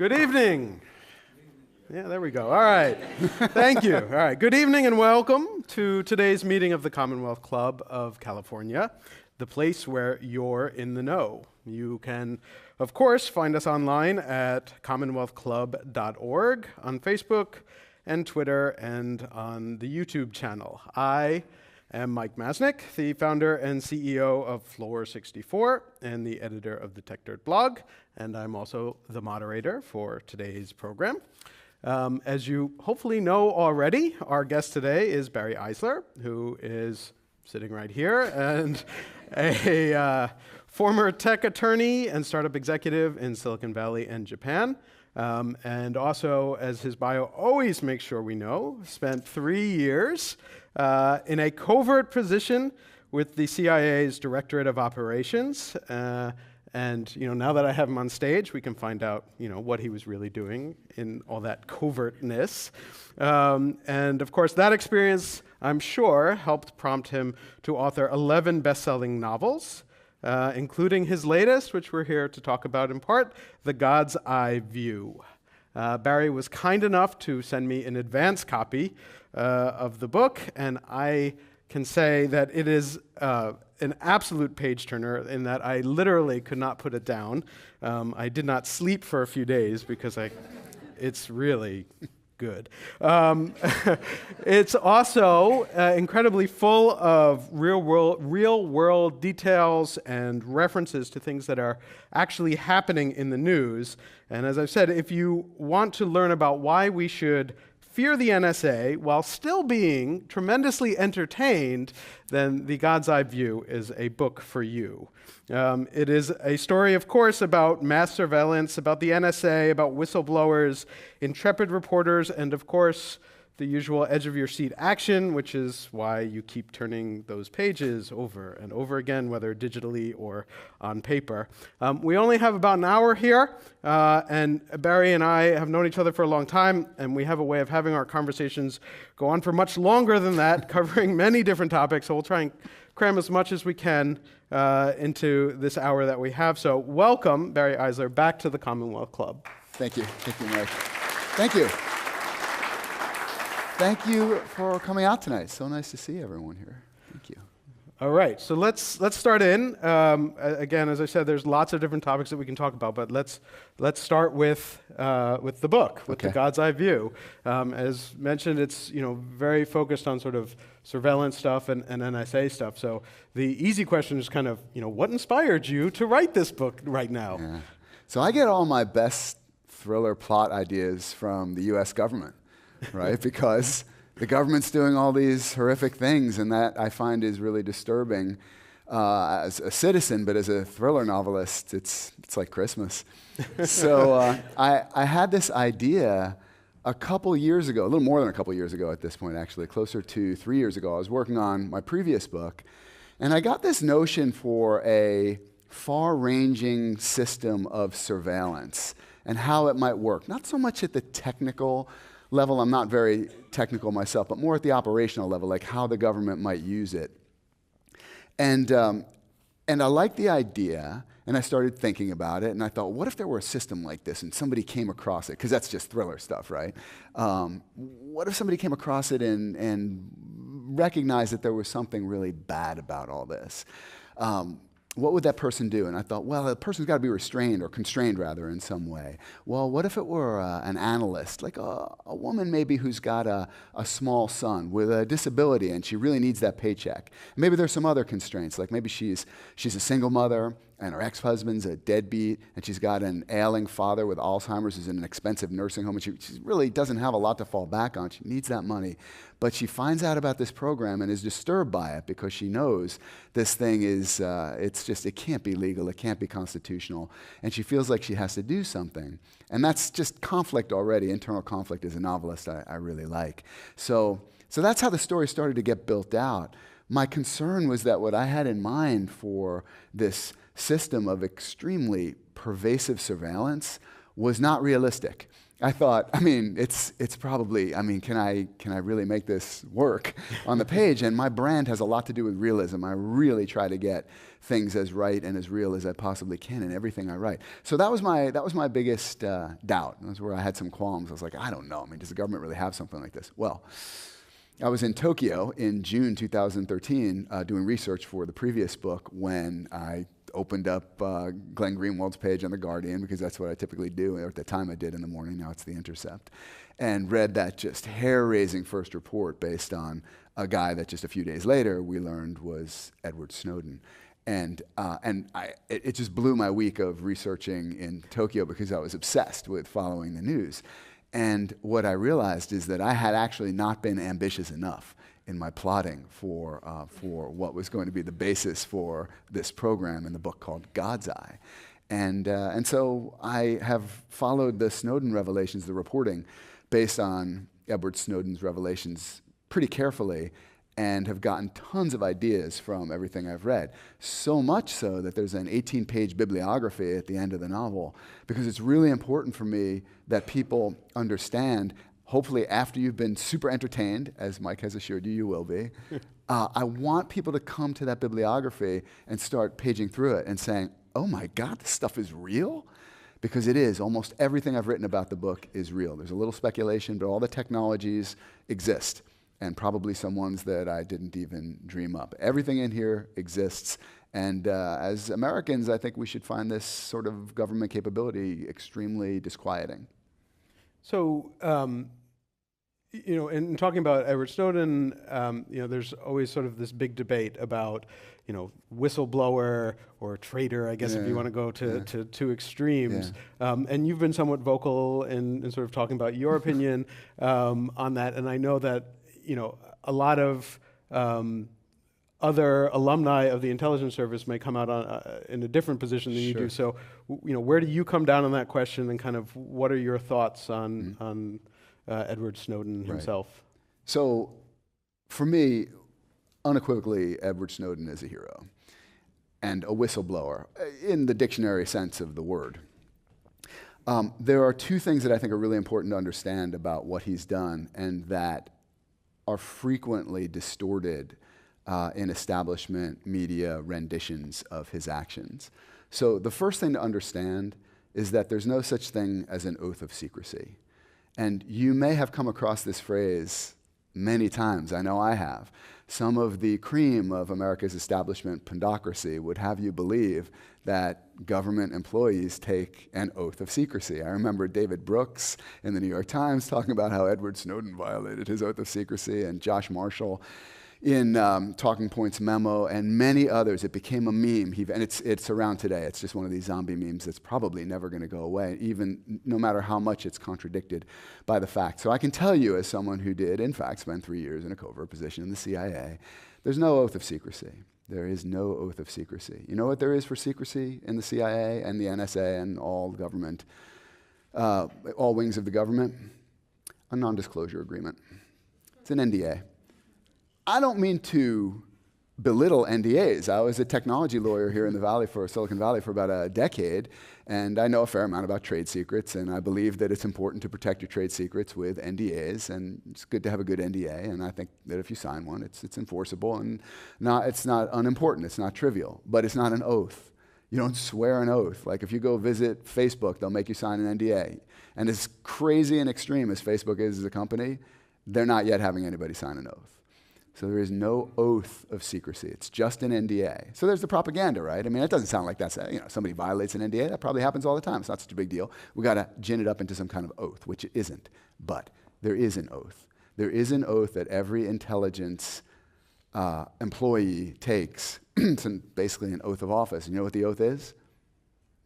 Good evening. Yeah, there we go. All right. Thank you. All right. Good evening and welcome to today's meeting of the Commonwealth Club of California, the place where you're in the know. You can, of course, find us online at commonwealthclub.org, on Facebook and Twitter, and on the YouTube channel. I am Mike Mastnick, the founder and CEO of Floor 64 and the editor of the Techdirt blog, and I'm also the moderator for today's program. As you hopefully know already, our guest today is Barry Eisler, who is sitting right here, and a former tech attorney and startup executive in Silicon Valley and Japan. And also, as his bio always makes sure we know, spent 3 years in a covert position with the CIA's Directorate of Operations. And now that I have him on stage, we can find out what he was really doing in all that covertness. And of course, that experience, I'm sure, helped prompt him to author 11 best-selling novels, including his latest, which we're here to talk about in part, The God's Eye View. Barry was kind enough to send me an advance copy of the book, and I can say that it is an absolute page-turner in that I literally could not put it down. I did not sleep for a few days because it's really good. It's also incredibly full of real-world details and references to things that are actually happening in the news. And as I've said, if you want to learn about why we should fear the NSA while still being tremendously entertained, then The God's Eye View is a book for you. It is a story, of course, about mass surveillance, about the NSA, about whistleblowers, intrepid reporters, and of course, the usual edge-of-your-seat action, which is why you keep turning those pages over and over again, whether digitally or on paper. We only have about an hour here, and Barry and I have known each other for a long time, and we have a way of having our conversations go on for much longer than that, covering many different topics, so we'll try and cram as much as we can into this hour that we have. So welcome, Barry Eisler, back to the Commonwealth Club. Thank you. Thank you, Mike. Thank you. Thank you for coming out tonight. So nice to see everyone here. Thank you. All right, so let's start in. Again, as I said, there's lots of different topics that we can talk about, but let's start with the book, with The God's Eye View. As mentioned, it's very focused on sort of surveillance stuff and NSA stuff. So the easy question is kind of what inspired you to write this book right now? Yeah. So I get all my best thriller plot ideas from the U.S. government. Right, because the government's doing all these horrific things, and that I find is really disturbing as a citizen, but as a thriller novelist, it's like Christmas. So I had this idea a couple years ago, a little more than a couple years ago at this point, actually, closer to 3 years ago. I was working on my previous book, and I got this notion for a far-ranging system of surveillance and how it might work. Not so much at the technical level, I'm not very technical myself, but more at the operational level, like how the government might use it. And I liked the idea, and I started thinking about it, and I thought, what if there were a system like this and somebody came across it? Because that's just thriller stuff, right? What if somebody came across it and recognized that there was something really bad about all this? What would that person do? And I thought, well, the person's got to be restrained or constrained, rather, in some way. Well, what if it were an analyst, like a woman maybe who's got a small son with a disability and she really needs that paycheck? Maybe there's some other constraints, like maybe she's a single mother and her ex-husband's a deadbeat and she's got an ailing father with Alzheimer's who's in an expensive nursing home and she really doesn't have a lot to fall back on. She needs that money. But she finds out about this program and is disturbed by it because she knows this thing is, it can't be legal, it can't be constitutional, and she feels like she has to do something. And that's just conflict already, internal conflict as a novelist I really like. So that's how the story started to get built out. My concern was that what I had in mind for this system of extremely pervasive surveillance was not realistic. I thought, I mean, it's probably, I mean, can I really make this work on the page? And my brand has a lot to do with realism. I really try to get things as right and as real as I possibly can in everything I write. So that was my biggest doubt. That's where I had some qualms. I was like, I don't know. I mean, does the government really have something like this? Well, I was in Tokyo in June 2013 doing research for the previous book when I opened up Glenn Greenwald's page on The Guardian, because that's what I typically do, or at the time I did in the morning, now it's The Intercept, and read that just hair-raising first report based on a guy that just a few days later we learned was Edward Snowden. And it just blew my week of researching in Tokyo because I was obsessed with following the news. And what I realized is that I had actually not been ambitious enough in my plotting for what was going to be the basis for this program in the book called God's Eye. And so I have followed the Snowden revelations, the reporting, based on Edward Snowden's revelations pretty carefully, and have gotten tons of ideas from everything I've read. So much so that there's an 18-page bibliography at the end of the novel, because it's really important for me that people understand, hopefully after you've been super entertained, as Mike has assured you will be, I want people to come to that bibliography and start paging through it and saying, oh my God, this stuff is real? Because it is. Almost everything I've written about the book is real. There's a little speculation, but all the technologies exist, and probably some ones that I didn't even dream up. Everything in here exists, and as Americans, I think we should find this sort of government capability extremely disquieting. So, in talking about Edward Snowden, there's always sort of this big debate about, whistleblower or traitor, I guess, if you want to go to two extremes. Yeah. And you've been somewhat vocal in sort of talking about your opinion on that. And I know that, a lot of other alumni of the intelligence service may come out in a different position than you do. So, where do you come down on that question, and kind of what are your thoughts on Edward Snowden himself? Right. So, for me, unequivocally, Edward Snowden is a hero and a whistleblower in the dictionary sense of the word. There are two things that I think are really important to understand about what he's done, and that are frequently distorted in establishment media renditions of his actions. So the first thing to understand is that there's no such thing as an oath of secrecy. And you may have come across this phrase many times. I know I have. Some of the cream of America's establishment pundocracy would have you believe that government employees take an oath of secrecy. I remember David Brooks in the New York Times talking about how Edward Snowden violated his oath of secrecy, and Josh Marshall in Talking Points memo, and many others. It became a meme, and it's around today. It's just one of these zombie memes that's probably never going to go away, even no matter how much it's contradicted by the facts. So I can tell you, as someone who did, in fact, spend 3 years in a covert position in the CIA, there's no oath of secrecy. There is no oath of secrecy. You know what there is for secrecy in the CIA and the NSA and all government, all wings of the government? A non-disclosure agreement. It's an NDA. I don't mean to belittle NDAs. I was a technology lawyer here in the Valley, Silicon Valley, for about a decade, and I know a fair amount about trade secrets, and I believe that it's important to protect your trade secrets with NDAs, and it's good to have a good NDA, and I think that if you sign one, it's enforceable, and it's not unimportant, it's not trivial, but it's not an oath. You don't swear an oath. Like if you go visit Facebook, they'll make you sign an NDA. And as crazy and extreme as Facebook is as a company, they're not yet having anybody sign an oath. So there is no oath of secrecy. It's just an NDA. So there's the propaganda, right? I mean, it doesn't sound like that's, somebody violates an NDA. That probably happens all the time. It's not such a big deal. We got to gin it up into some kind of oath, which it isn't. But there is an oath. There is an oath that every intelligence employee takes. It's basically an oath of office. And you know what the oath is?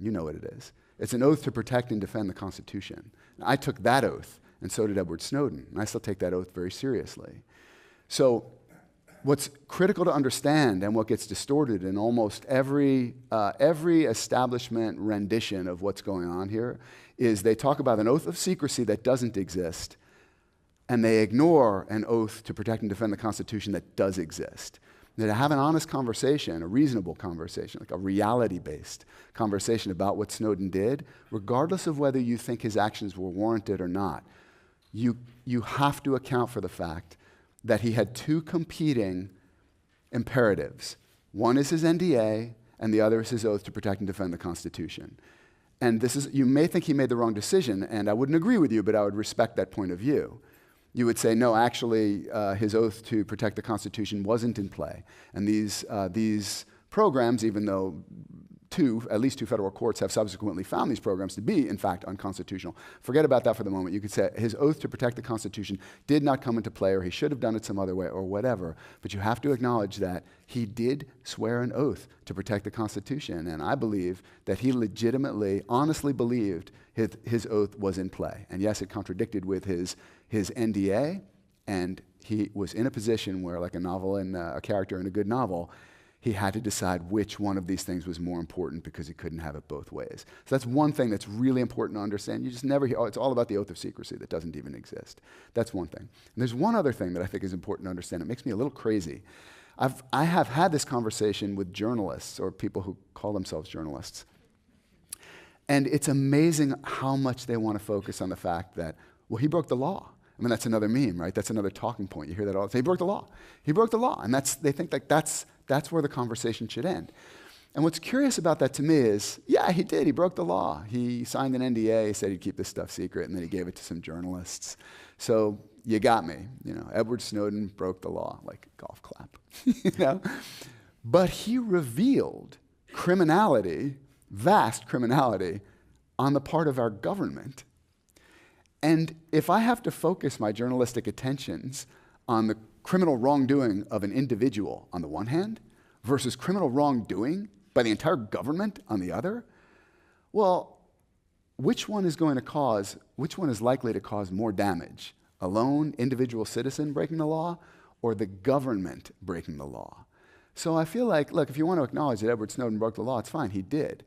You know what it is. It's an oath to protect and defend the Constitution. Now, I took that oath, and so did Edward Snowden. And I still take that oath very seriously. So what's critical to understand, and what gets distorted in almost every establishment rendition of what's going on here, is they talk about an oath of secrecy that doesn't exist, and they ignore an oath to protect and defend the Constitution that does exist. to have an honest conversation, a reasonable conversation, like a reality-based conversation about what Snowden did, regardless of whether you think his actions were warranted or not, you have to account for the fact that he had two competing imperatives. One is his NDA, and the other is his oath to protect and defend the Constitution. And you may think he made the wrong decision, and I wouldn't agree with you, but I would respect that point of view. You would say, no, actually, his oath to protect the Constitution wasn't in play. And these programs, even though at least two federal courts have subsequently found these programs to be, in fact, unconstitutional. Forget about that for the moment. You could say his oath to protect the Constitution did not come into play, or he should have done it some other way, or whatever. But you have to acknowledge that he did swear an oath to protect the Constitution. And I believe that he legitimately, honestly believed his oath was in play. And yes, it contradicted with his NDA, and he was in a position where, like a novel and a character in a good novel, he had to decide which one of these things was more important because he couldn't have it both ways. So that's one thing that's really important to understand. You just never hear, it's all about the oath of secrecy that doesn't even exist. That's one thing. And there's one other thing that I think is important to understand. It makes me a little crazy. I have had this conversation with journalists or people who call themselves journalists. And it's amazing how much they want to focus on the fact that, well, he broke the law. I mean, that's another meme, right? That's another talking point. You hear that all the time. He broke the law. He broke the law. And they think like that's where the conversation should end. And what's curious about that to me is, yeah, he did. He broke the law. He signed an NDA, said he'd keep this stuff secret, and then he gave it to some journalists. So you got me. Edward Snowden broke the law, like golf clap. But he revealed criminality, vast criminality, on the part of our government. And if I have to focus my journalistic attentions on the criminal wrongdoing of an individual on the one hand versus criminal wrongdoing by the entire government on the other, well, which one is likely to cause more damage? A lone individual citizen breaking the law or the government breaking the law? So I feel like, look, if you want to acknowledge that Edward Snowden broke the law, it's fine, he did.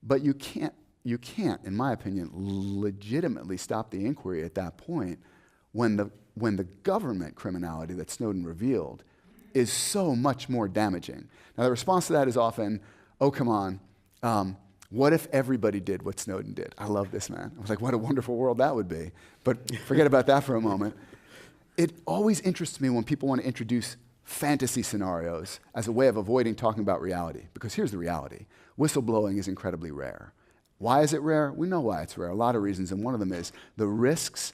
But you can't, in my opinion, legitimately stop the inquiry at that point when the government criminality that Snowden revealed is so much more damaging. Now, the response to that is often, oh, come on, what if everybody did what Snowden did? I love this, man. I was like, what a wonderful world that would be. But forget about that for a moment. It always interests me when people want to introduce fantasy scenarios as a way of avoiding talking about reality. Because here's the reality. Whistleblowing is incredibly rare. Why is it rare? We know why it's rare. A lot of reasons, and one of them is the risks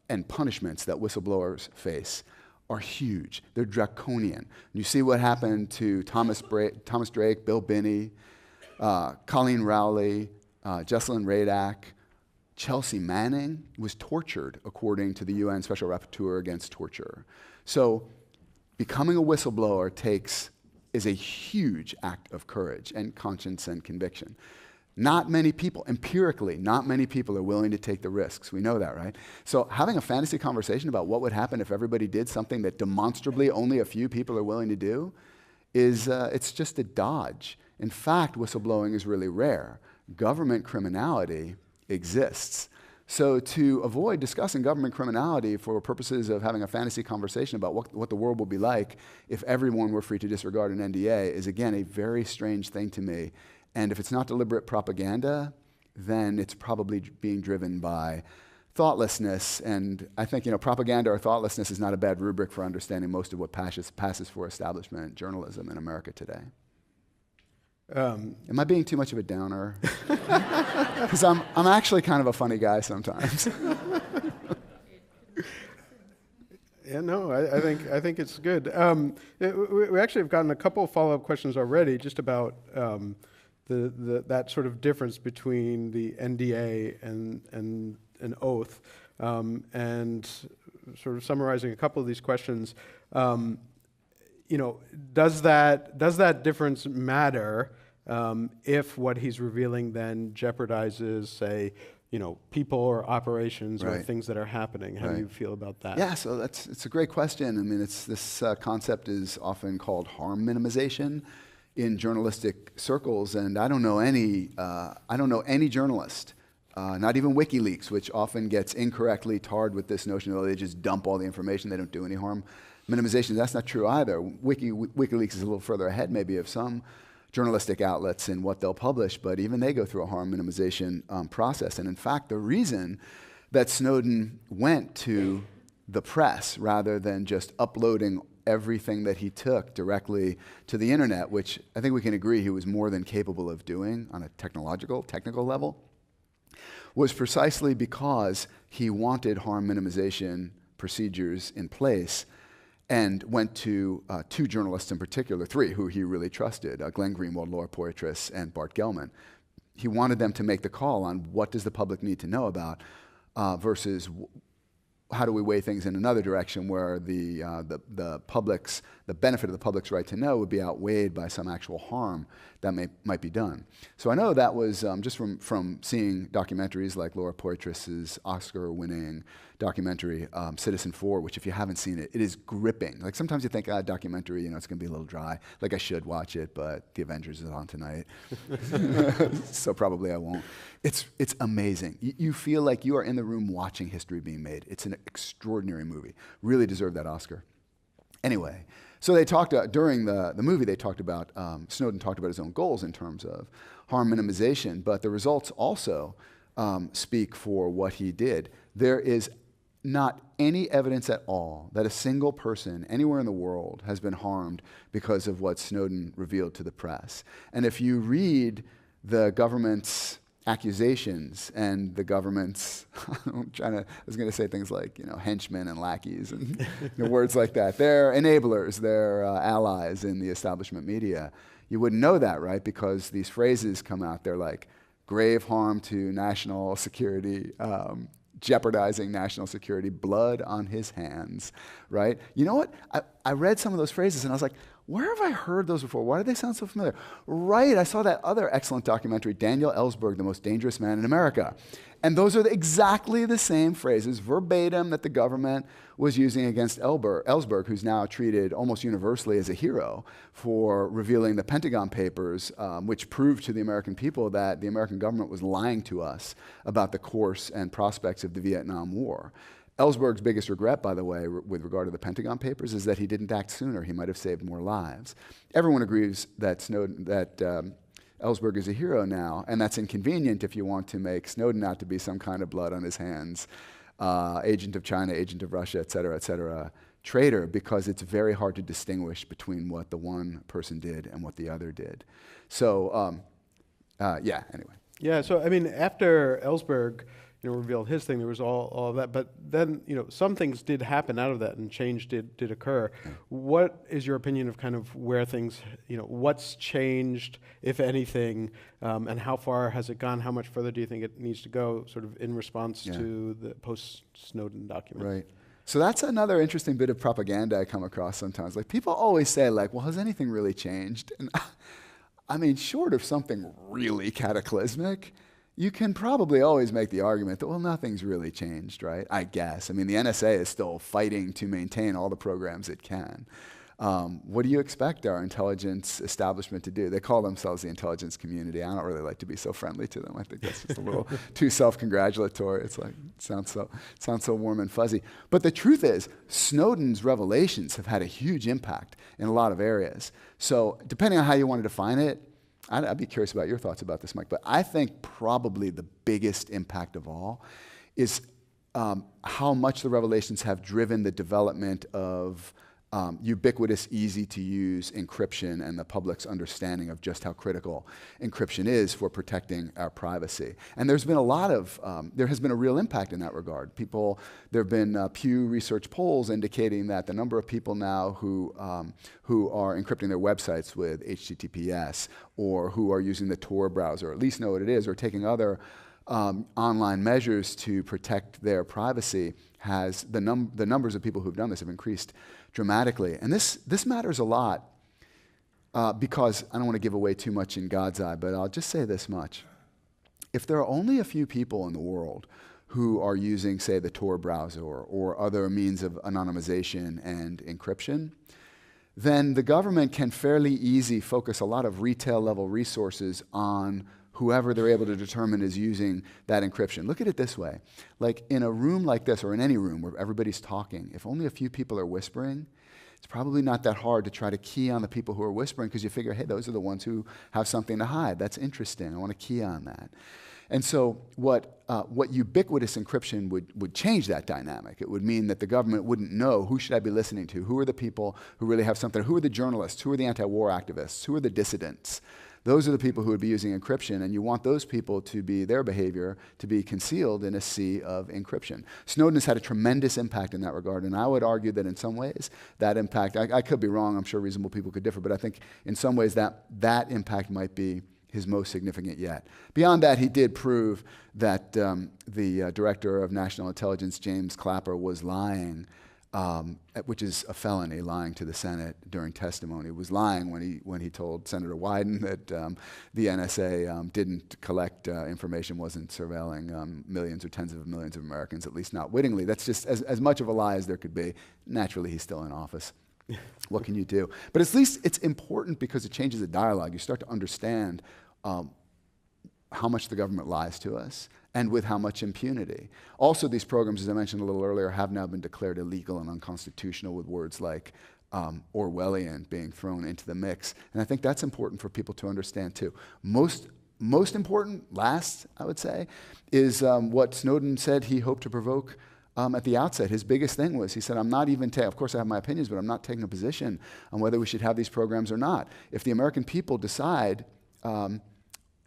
and punishments that whistleblowers face are huge. They're draconian. You see what happened to Thomas Drake, Bill Binney, Colleen Rowley, Jesselyn Radack. Chelsea Manning was tortured, according to the UN Special Rapporteur against Torture. So becoming a whistleblower is a huge act of courage and conscience and conviction. Not many people, empirically, not many people are willing to take the risks. We know that, right? So having a fantasy conversation about what would happen if everybody did something that demonstrably only a few people are willing to do it's just a dodge. In fact, whistleblowing is really rare. Government criminality exists. So to avoid discussing government criminality for purposes of having a fantasy conversation about what the world will be like if everyone were free to disregard an NDA is, again, a very strange thing to me. And if it's not deliberate propaganda, then it's probably being driven by thoughtlessness. And I think, propaganda or thoughtlessness is not a bad rubric for understanding most of what passes for establishment journalism in America today. Am I being too much of a downer? Because I'm actually kind of a funny guy sometimes. Yeah, no, I think it's good. We actually have gotten a couple of follow-up questions already, just about that sort of difference between the NDA and an oath, and sort of summarizing a couple of these questions. Does that difference matter if what he's revealing then jeopardizes, say, people or operations or things that are happening? How do you feel about that? Yeah, so it's a great question. I mean, this concept is often called harm minimization in journalistic circles, and I don't know any journalist not even WikiLeaks, which often gets incorrectly tarred with this notion that they just dump all the information, they don't do any harm minimization. That's not true either. WikiLeaks is a little further ahead maybe of some journalistic outlets in what they'll publish, but even they go through a harm minimization process. And in fact, the reason that Snowden went to the press rather than just uploading everything that he took directly to the internet, which I think we can agree he was more than capable of doing on a technical level, was precisely because he wanted harm minimization procedures in place and went to two journalists in particular, three, who he really trusted, Glenn Greenwald, Laura Poitras, and Bart Gellman. He wanted them to make the call on what does the public need to know about versus how do we weigh things in another direction where the benefit of the public's right to know would be outweighed by some actual harm that might be done. So I know that was just from seeing documentaries like Laura Poitras's Oscar-winning documentary, Citizen4, which if you haven't seen it, it is gripping. Like sometimes you think, documentary, it's going to be a little dry. Like I should watch it, but The Avengers is on tonight. So probably I won't. It's amazing. You feel like you are in the room watching history being made. It's an extraordinary movie. Really deserved that Oscar. Anyway, so they talked during the movie. They talked about Snowden talked about his own goals in terms of harm minimization, but the results also speak for what he did. There is not any evidence at all that a single person anywhere in the world has been harmed because of what Snowden revealed to the press. And if you read the government's accusations and the government's, I was going to say things like, henchmen and lackeys and words like that. They're enablers, they're allies in the establishment media. You wouldn't know that, right? Because these phrases come out, they're like grave harm to national security, jeopardizing national security, blood on his hands, right? You know what? I read some of those phrases and I was like, where have I heard those before? Why do they sound so familiar? Right, I saw that other excellent documentary, Daniel Ellsberg, The Most Dangerous Man in America. And those are exactly the same phrases, verbatim, that the government was using against Ellsberg, who's now treated almost universally as a hero for revealing the Pentagon Papers, which proved to the American people that the American government was lying to us about the course and prospects of the Vietnam War. Ellsberg's biggest regret, by the way, with regard to the Pentagon Papers, is that he didn't act sooner. He might have saved more lives. Everyone agrees that Ellsberg is a hero now, and that's inconvenient if you want to make Snowden out to be some kind of blood on his hands, agent of China, agent of Russia, et cetera, traitor, because it's very hard to distinguish between what the one person did and what the other did. So, anyway. Yeah, so I mean, after Ellsberg revealed his thing, there was all of that, but then some things did happen out of that, and change did occur. Yeah. What is your opinion of kind of where things, what's changed, if anything, and how far has it gone? How much further do you think it needs to go, sort of in response to the post-Snowden document? Right. So that's another interesting bit of propaganda I come across sometimes. Like people always say, like, well, has anything really changed? And I mean, short of something really cataclysmic, you can probably always make the argument that, well, nothing's really changed, right? I guess. I mean, the NSA is still fighting to maintain all the programs it can. What do you expect our intelligence establishment to do? They call themselves the intelligence community. I don't really like to be so friendly to them. I think that's just a little too self-congratulatory. It's like, it sounds so warm and fuzzy. But the truth is, Snowden's revelations have had a huge impact in a lot of areas. So depending on how you want to define it, I'd be curious about your thoughts about this, Mike, but I think probably the biggest impact of all is how much the revelations have driven the development of ubiquitous, easy-to-use encryption and the public's understanding of just how critical encryption is for protecting our privacy. And there's been there has been a real impact in that regard. There have been Pew Research polls indicating that the number of people now who are encrypting their websites with HTTPS, or who are using the Tor browser, or at least know what it is, or taking other online measures to protect their privacy, the numbers of people who've done this have increased dramatically. And this matters a lot because I don't want to give away too much in God's eye, but I'll just say this much. If there are only a few people in the world who are using, say, the Tor browser or other means of anonymization and encryption, then the government can fairly easily focus a lot of retail-level resources on whoever they're able to determine is using that encryption. Look at it this way. Like in a room like this, or in any room where everybody's talking, if only a few people are whispering, it's probably not that hard to try to key on the people who are whispering, because you figure, hey, those are the ones who have something to hide. That's interesting. I want to key on that. And so what ubiquitous encryption would change that dynamic. It would mean that the government wouldn't know who should I be listening to, who are the people who really have something, who are the journalists, who are the anti-war activists, who are the dissidents. Those are the people who would be using encryption, and you want those people to be, their behavior, to be concealed in a sea of encryption. Snowden has had a tremendous impact in that regard, and I would argue that in some ways, that impact, I could be wrong, I'm sure reasonable people could differ, but I think in some ways that impact might be his most significant yet. Beyond that, he did prove that the Director of National Intelligence, James Clapper, was lying, which is a felony, lying to the Senate during testimony. He was lying when he told Senator Wyden that the NSA didn't collect information, wasn't surveilling millions or tens of millions of Americans, at least not wittingly. That's just as much of a lie as there could be. Naturally, he's still in office. What can you do? But at least it's important because it changes the dialogue. You start to understand how much the government lies to us, and with how much impunity. Also, these programs, as I mentioned a little earlier, have now been declared illegal and unconstitutional, with words like Orwellian being thrown into the mix. And I think that's important for people to understand too. Most important, last, I would say, is what Snowden said he hoped to provoke at the outset. His biggest thing was, he said, I'm not even of course I have my opinions, but I'm not taking a position on whether we should have these programs or not. If the American people decide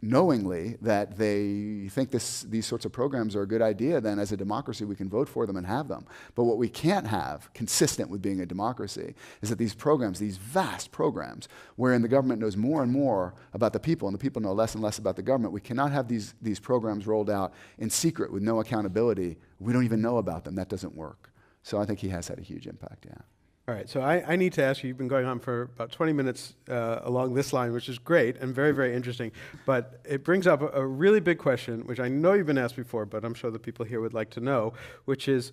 knowingly that they think these sorts of programs are a good idea, then as a democracy we can vote for them and have them. But what we can't have, consistent with being a democracy, is that these programs, these vast programs, wherein the government knows more and more about the people and the people know less and less about the government, we cannot have these programs rolled out in secret with no accountability. We don't even know about them. That doesn't work. So I think he has had a huge impact, yeah. All right, so I need to ask you, you've been going on for about 20 minutes along this line, which is great and very, very interesting, but it brings up a really big question, which I know you've been asked before, but I'm sure the people here would like to know, which is,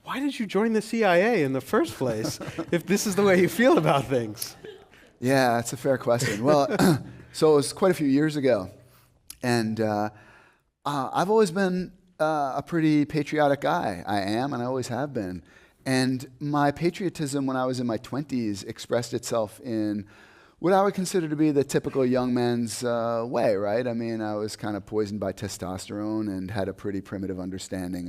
why did you join the CIA in the first place if this is the way you feel about things? Yeah, that's a fair question. Well, so it was quite a few years ago, and I've always been a pretty patriotic guy. I am, and I always have been. And my patriotism when I was in my 20s expressed itself in what I would consider to be the typical young man's way, right? I mean, I was kind of poisoned by testosterone and had a pretty primitive understanding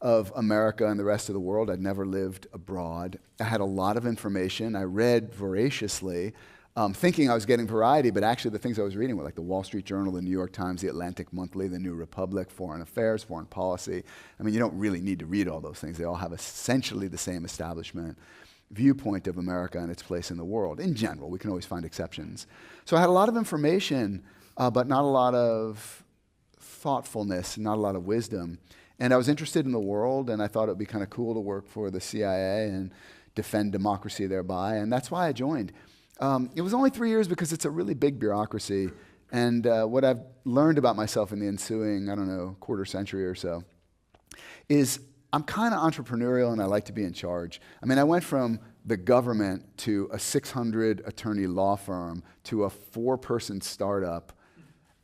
of America and the rest of the world. I'd never lived abroad. I had a lot of information. I read voraciously, thinking I was getting variety, but actually the things I was reading were like the Wall Street Journal, the New York Times, the Atlantic Monthly, the New Republic, Foreign Affairs, Foreign Policy. I mean, you don't really need to read all those things. They all have essentially the same establishment viewpoint of America and its place in the world. In general, we can always find exceptions. So I had a lot of information, but not a lot of thoughtfulness, not a lot of wisdom. And I was interested in the world, and I thought it would be kind of cool to work for the CIA and defend democracy thereby, and that's why I joined. It was only 3 years because it's a really big bureaucracy, and what I've learned about myself in the ensuing, I don't know, quarter century or so, is I'm kind of entrepreneurial and I like to be in charge. I mean, I went from the government to a 600 attorney law firm to a 4-person startup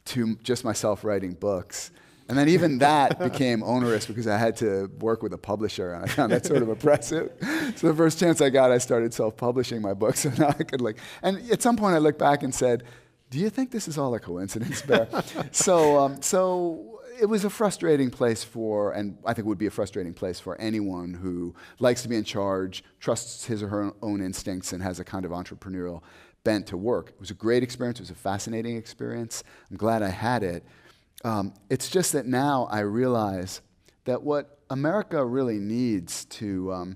to just myself writing books. And then even that became onerous because I had to work with a publisher, and I found that sort of oppressive. So the first chance I got, I started self-publishing my books, so now I could and at some point I looked back and said, do you think this is all a coincidence, Bear? So it was a frustrating place and I think would be a frustrating place for anyone who likes to be in charge, trusts his or her own instincts, and has a kind of entrepreneurial bent to work. It was a great experience. It was a fascinating experience. I'm glad I had it. It's just that now I realize that what America really needs to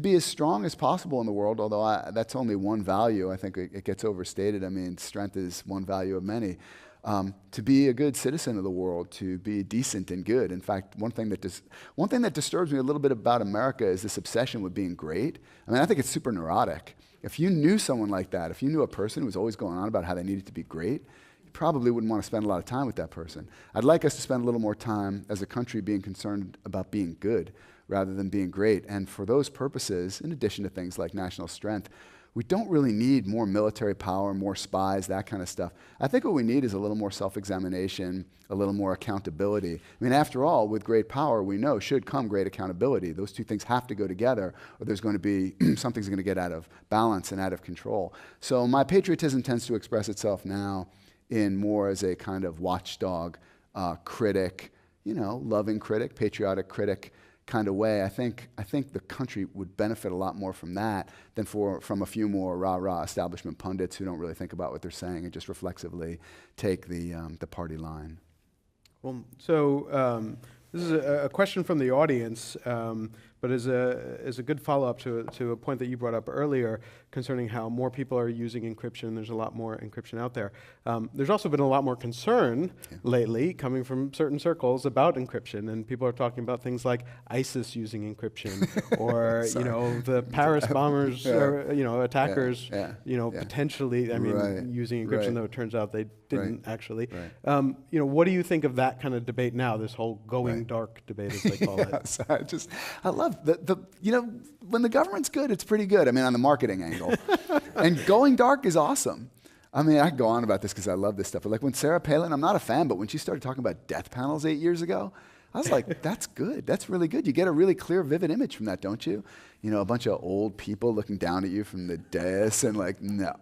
be as strong as possible in the world, although that's only one value, I think it gets overstated. I mean, strength is one value of many. To be a good citizen of the world, to be decent and good. In fact, one thing that disturbs me a little bit about America is this obsession with being great. I mean, I think it's super neurotic. If you knew someone like that, if you knew a person who was always going on about how they needed to be great, you probably wouldn't want to spend a lot of time with that person. I'd like us to spend a little more time as a country being concerned about being good rather than being great. And for those purposes, in addition to things like national strength, We don't really need more military power, more spies, that kind of stuff. I think what we need is a little more self-examination, a little more accountability. I mean, after all, with great power, we know should come great accountability. Those two things have to go together, or there's going to be, something's going to get out of balance and out of control. So my patriotism tends to express itself now in more as a kind of watchdog, critic, loving critic, patriotic critic kind of way. I think the country would benefit a lot more from that than from a few more rah-rah establishment pundits who don't really think about what they're saying and just reflexively take the party line. Well, so this is a question from the audience, but is a good follow-up to a point that you brought up earlier concerning how more people are using encryption. There's a lot more encryption out there. There's also been a lot more concern lately coming from certain circles about encryption, and people are talking about things like ISIS using encryption, or the Paris bombers, or attackers, potentially, using encryption. Though it turns out they didn't actually. What do you think of that kind of debate now? This whole going dark debate, as they call it. So I love when the government's good, it's pretty good. I mean, on the marketing angle, and going dark is awesome. I mean, I can go on about this because I love this stuff. But like when Sarah Palin, I'm not a fan, but when she started talking about death panels 8 years ago, I was like, that's good. That's really good. You get a really clear, vivid image from that, don't you? A bunch of old people looking down at you from the dais and like, no.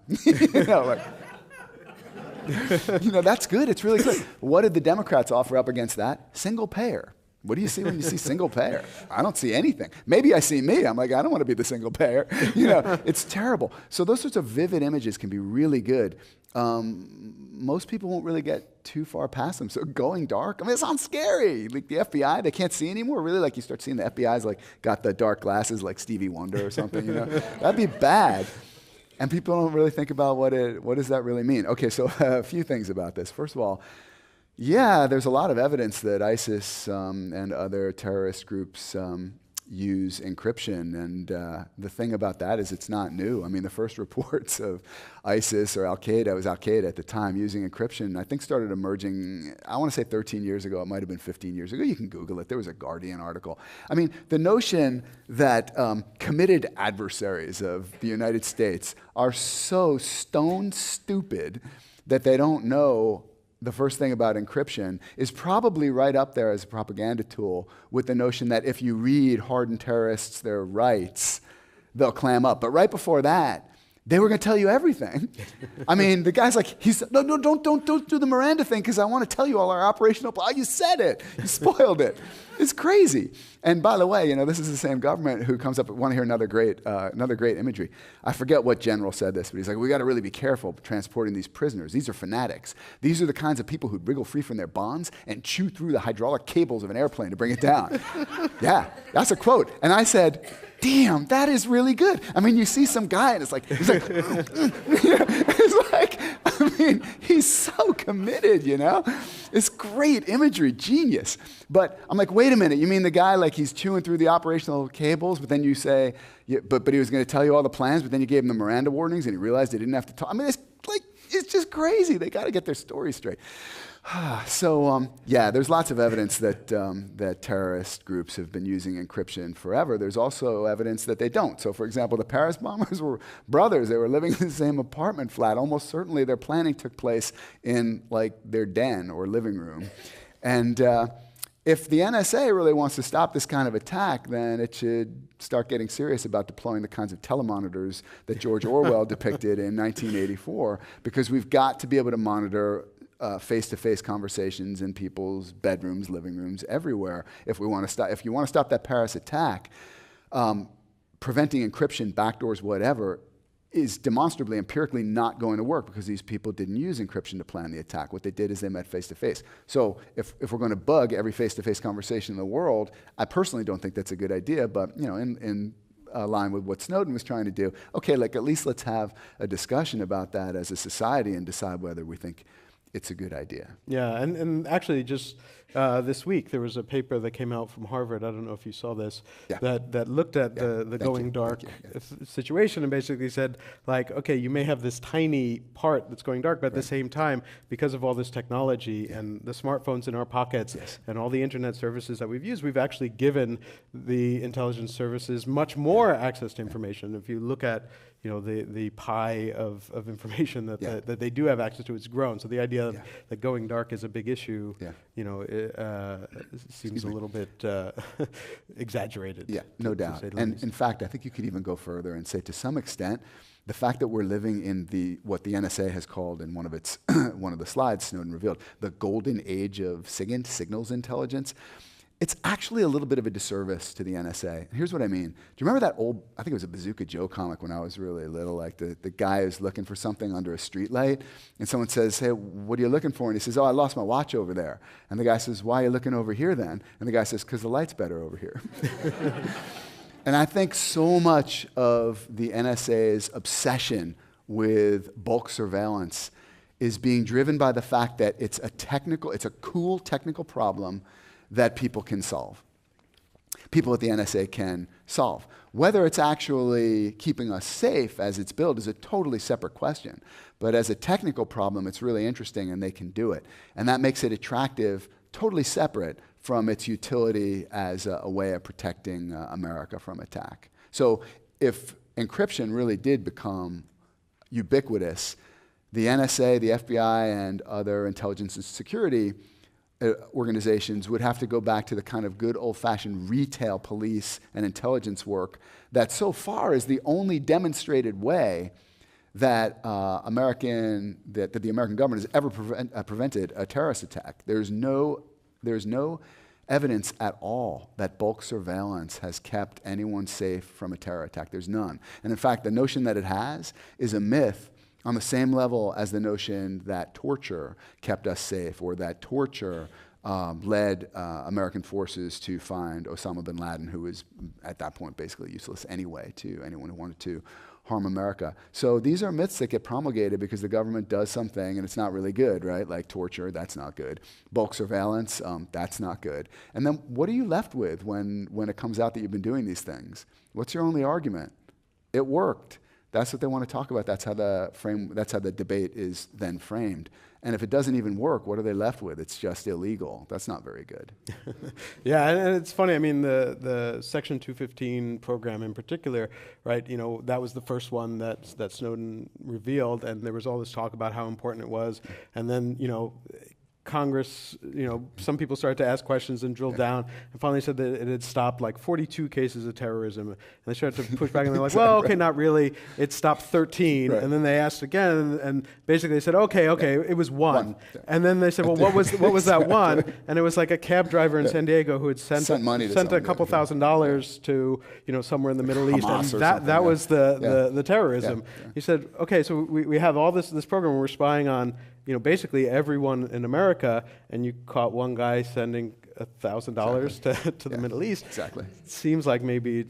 That's good. It's really good. What did the Democrats offer up against that? Single payer. What do you see when you see single payer? I don't see anything. Maybe I see me. I'm like, I don't want to be the single payer. It's terrible. So those sorts of vivid images can be really good. Most people won't really get too far past them. So going dark, I mean, it sounds scary. Like the FBI, they can't see anymore. Really, like you start seeing the FBI's like got the dark glasses like Stevie Wonder or something. That'd be bad. And people don't really think about what does that really mean. Okay, so a few things about this. First of all, there's a lot of evidence that ISIS and other terrorist groups use encryption, and the thing about that is it's not new. I mean, the first reports of ISIS or Al-Qaeda, it was Al-Qaeda at the time, using encryption, I think started emerging, I want to say 13 years ago, it might have been 15 years ago. You can Google it. There was a Guardian article. I mean, the notion that committed adversaries of the United States are so stone stupid that they don't know the first thing about encryption is probably right up there as a propaganda tool with the notion that if you read hardened terrorists their rights, they'll clam up. But right before that, they were going to tell you everything. I mean, the guy's like, no, don't do the Miranda thing because I want to tell you all our operational. Oh, you said it. You spoiled it. It's crazy. And by the way, this is the same government who comes up. Want to hear another great imagery? I forget what general said this, but he's like, we got to really be careful transporting these prisoners. These are fanatics. These are the kinds of people who'd wriggle free from their bonds and chew through the hydraulic cables of an airplane to bring it down. Yeah, that's a quote. And I said, damn, that is really good. I mean, you see some guy and he's like, it's like, I mean, he's so committed, It's great imagery, genius. But I'm like, wait a minute, you mean the guy like he's chewing through the operational cables, but then you say, but he was going to tell you all the plans, but then you gave him the Miranda warnings and he realized he didn't have to talk. I mean, it's just crazy. They got to get their story straight. So, there's lots of evidence that terrorist groups have been using encryption forever. There's also evidence that they don't. So, for example, the Paris bombers were brothers. They were living in the same apartment flat. Almost certainly their planning took place in, like, their den or living room. And if the NSA really wants to stop this kind of attack, then it should start getting serious about deploying the kinds of telemonitors that George Orwell depicted in 1984, because we've got to be able to monitor face-to-face conversations in people's bedrooms, living rooms, everywhere. If you want to stop that Paris attack, preventing encryption, backdoors, whatever, is demonstrably, empirically not going to work because these people didn't use encryption to plan the attack. What they did is they met face-to-face. So if we're going to bug every face-to-face conversation in the world, I personally don't think that's a good idea, but in line with what Snowden was trying to do, okay, like at least let's have a discussion about that as a society and decide whether we think it's a good idea. Yeah, and actually just this week there was a paper that came out from Harvard, I don't know if you saw this, that looked at the going dark situation and basically said, like, okay, you may have this tiny part that's going dark, but at the same time, because of all this technology and the smartphones in our pockets and all the internet services that we've used, we've actually given the intelligence services much more access to information. If you look at the pie of information that they do have access to, it's grown. So the idea that going dark is a big issue, seems a little bit exaggerated. Yeah, no doubt. And in fact, I think you could even go further and say, to some extent, the fact that we're living in what the NSA has called in one of its one of the slides Snowden revealed, the golden age of signals intelligence, it's actually a little bit of a disservice to the NSA. And here's what I mean. Do you remember that old, I think it was a Bazooka Joe comic when I was really little, like the guy who's looking for something under a streetlight, and someone says, hey, what are you looking for? And he says, oh, I lost my watch over there. And the guy says, why are you looking over here then? And the guy says, because the light's better over here. And I think so much of the NSA's obsession with bulk surveillance is being driven by the fact that it's a cool technical problem that people can solve. People at the NSA can solve. Whether it's actually keeping us safe as it's built is a totally separate question. But as a technical problem, it's really interesting and they can do it. And that makes it attractive, totally separate from its utility as a way of protecting America from attack. So if encryption really did become ubiquitous, the NSA, the FBI, and other intelligence and security organizations would have to go back to the kind of good old-fashioned retail police and intelligence work that so far is the only demonstrated way that the American government has ever prevented a terrorist attack. There's no evidence at all that bulk surveillance has kept anyone safe from a terror attack. There's none. And in fact, the notion that it has is a myth on the same level as the notion that torture kept us safe, or that torture led American forces to find Osama bin Laden, who was at that point basically useless anyway to anyone who wanted to harm America. So these are myths that get promulgated because the government does something and it's not really good, right? Like torture, that's not good. Bulk surveillance, that's not good. And then what are you left with when it comes out that you've been doing these things? What's your only argument? It worked. That's what they want to talk about. That's how the debate is then framed. And if it doesn't even work, what are they left with? It's just illegal. That's not very good. Yeah, and it's funny. I mean, the Section 215 program in particular, right? That was the first one that Snowden revealed, and there was all this talk about how important it was. And then, Congress, some people started to ask questions and drill down, and finally said that it had stopped like 42 cases of terrorism. And they started to push back, and they're like, well, okay, not really. It stopped 13. Right. And then they asked again, and basically they said, okay, it was one. Yeah. And then they said, well, what was that one? And it was like a cab driver in San Diego who had sent a couple $1,000s to somewhere in the Middle East, and that was the terrorism. Yeah. He said, okay, so we have all this program where we're spying on basically everyone in America, and you caught one guy sending $1,000 to the Middle East. Exactly. Seems like maybe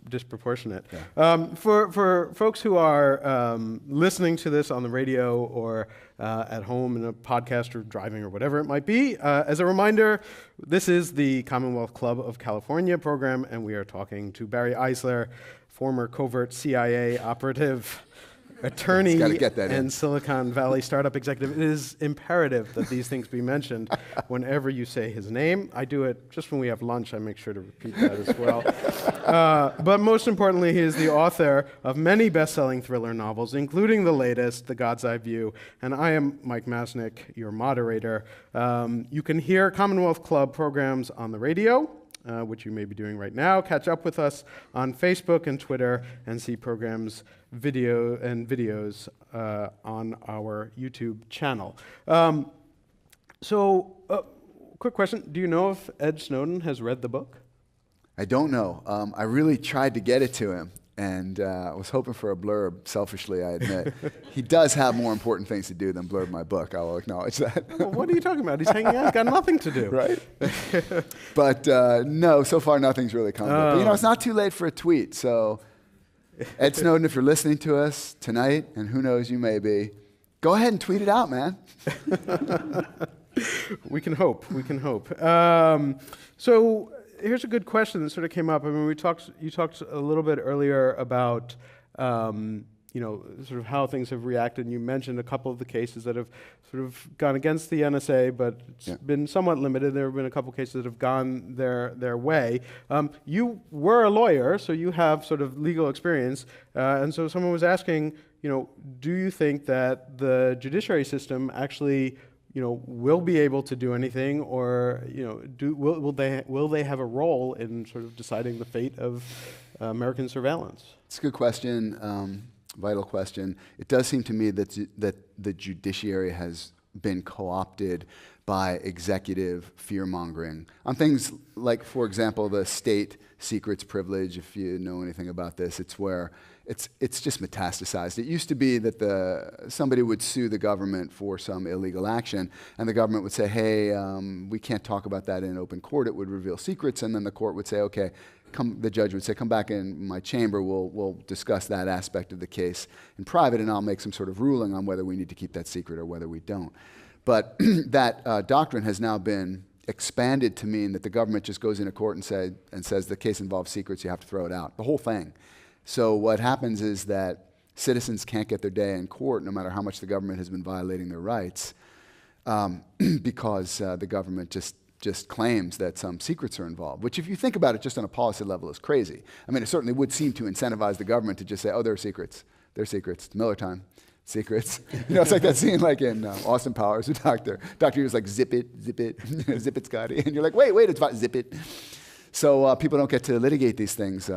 disproportionate. Yeah. For folks who are listening to this on the radio or at home in a podcast or driving or whatever it might be, as a reminder, this is the Commonwealth Club of California program, and we are talking to Barry Eisler, former covert CIA operative, attorney, and Silicon Valley startup executive. It is imperative that these things be mentioned whenever you say his name. I do it just when we have lunch. I make sure to repeat that as well. But most importantly, he is the author of many best-selling thriller novels, including the latest, The God's Eye View. And I am Mike Mastnick, your moderator. You can hear Commonwealth Club programs on the radio, which you may be doing right now. Catch up with us on Facebook and Twitter, and see programs, videos on our YouTube channel. Quick question. Do you know if Ed Snowden has read the book? I don't know. I really tried to get it to him, and I was hoping for a blurb, selfishly, I admit. He does have more important things to do than blurb my book. I will acknowledge that. Well, what are you talking about? He's hanging out. He's got nothing to do. Right? But no, so far nothing's really come of it. But, it's not too late for a tweet. So, Ed Snowden, if you're listening to us tonight, and who knows, you may be, go ahead and tweet it out, man. We can hope. So here's a good question that sort of came up. I mean, you talked a little bit earlier about sort of how things have reacted. And you mentioned a couple of the cases that have sort of gone against the NSA, but it's been somewhat limited. There have been a couple of cases that have gone their way. You were a lawyer, so you have sort of legal experience. And so someone was asking, do you think that the judiciary system actually will be able to do anything, or will they have a role in sort of deciding the fate of American surveillance? It's a good question, vital question. It does seem to me that the judiciary has been co-opted by executive fear-mongering on things like, for example, the state secrets privilege. If you know anything about this, it's where it's just metastasized. It used to be that somebody would sue the government for some illegal action, and the government would say, hey, we can't talk about that in open court. It would reveal secrets, and then the court would say, okay, the judge would say, come back in my chamber, we'll discuss that aspect of the case in private, and I'll make some sort of ruling on whether we need to keep that secret or whether we don't. But that doctrine has now been expanded to mean that the government just goes into court and says the case involves secrets, you have to throw it out, the whole thing. So what happens is that citizens can't get their day in court no matter how much the government has been violating their rights because the government just claims that some secrets are involved, which if you think about it just on a policy level is crazy. I mean, it certainly would seem to incentivize the government to just say, oh, they're secrets. They're secrets. It's Miller time. Secrets. It's like that scene like in Austin Powers, the doctor. Doctor was like, zip it, zip it, Scotty. And you're like, wait, it's about zip it. So people don't get to litigate these things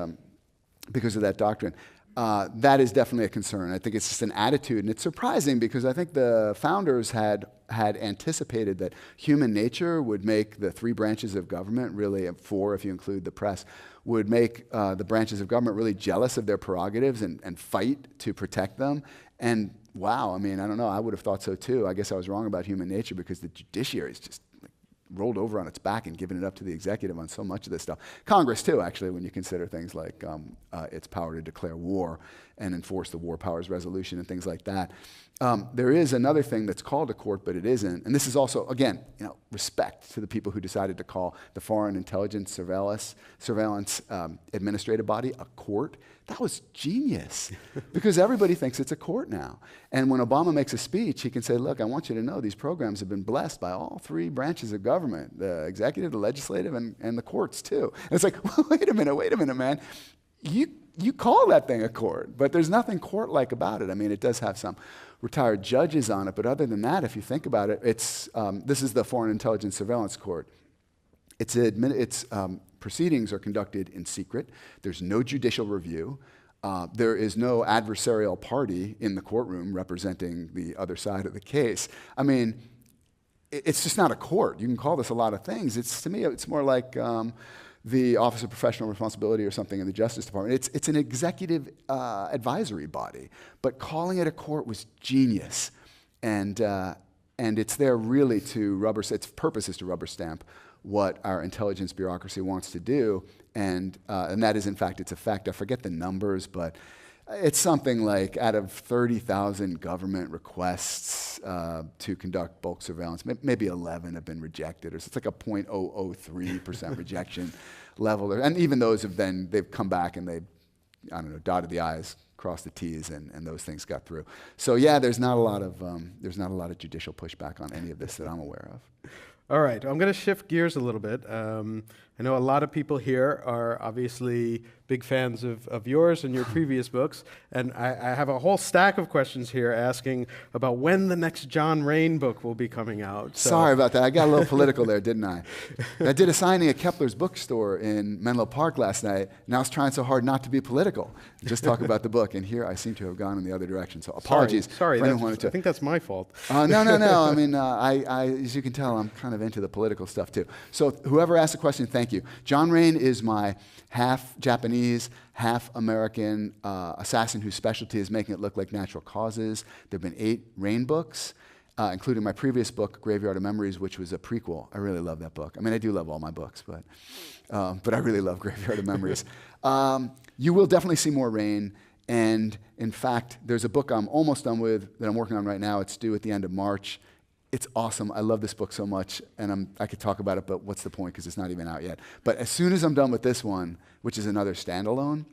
because of that doctrine. That is definitely a concern. I think it's just an attitude, and it's surprising because I think the founders had anticipated that human nature would make the three branches of government, really four if you include the press, would make the branches of government really jealous of their prerogatives and fight to protect them. And wow, I mean, I don't know, I would have thought so too. I guess I was wrong about human nature because the judiciary is just rolled over on its back and given it up to the executive on so much of this stuff. Congress too, actually, when you consider things like its power to declare war and enforce the War Powers Resolution and things like that. There is another thing that's called a court, but it isn't. And this is also, again, respect to the people who decided to call the Foreign Intelligence Surveillance Administrative Body a court. That was genius because everybody thinks it's a court now. And when Obama makes a speech, he can say, look, I want you to know these programs have been blessed by all three branches of government, the executive, the legislative, and the courts too. And it's like, wait a minute, man. You call that thing a court, but there's nothing court-like about it. I mean, it does have some retired judges on it, but other than that, if you think about it, this is the Foreign Intelligence Surveillance Court. Its proceedings are conducted in secret. There's no judicial review. There is no adversarial party in the courtroom representing the other side of the case. I mean, it's just not a court. You can call this a lot of things. To me, it's more like the Office of Professional Responsibility or something in the Justice Department. It's an executive advisory body, but calling it a court was genius. And it's there really its purpose is to rubber stamp what our intelligence bureaucracy wants to do, and that is, in fact, its effect. I forget the numbers, but it's something like out of 30,000 government requests to conduct bulk surveillance, maybe 11 have been rejected, or so it's like a 0.003% rejection level. And even those they've come back and dotted the I's, crossed the T's, and those things got through. So yeah, there's not a lot of judicial pushback on any of this that I'm aware of. All right, I'm going to shift gears a little bit. I know a lot of people here are obviously big fans of yours and your previous books, and I have a whole stack of questions here asking about when the next John Rain book will be coming out. So. Sorry about that. I got a little political there, didn't I? I did a signing at Kepler's bookstore in Menlo Park last night, and I was trying so hard not to be political, just talk about the book, and here I seem to have gone in the other direction, so apologies. Sorry, I think that's my fault. No. I mean, as you can tell, I'm kind of into the political stuff too. So whoever asked the question, thank you. John Rain is my half Japanese, half American assassin whose specialty is making it look like natural causes. There have been 8 Rain books, including my previous book, Graveyard of Memories, which was a prequel. I really love that book. I mean, I do love all my books, but I really love Graveyard of Memories. You will definitely see more Rain. And in fact, there's a book I'm almost done with that I'm working on right now. It's due at the end of March. It's awesome. I love this book so much, and I could talk about it, but what's the point because it's not even out yet. But as soon as I'm done with this one, which is another standalone,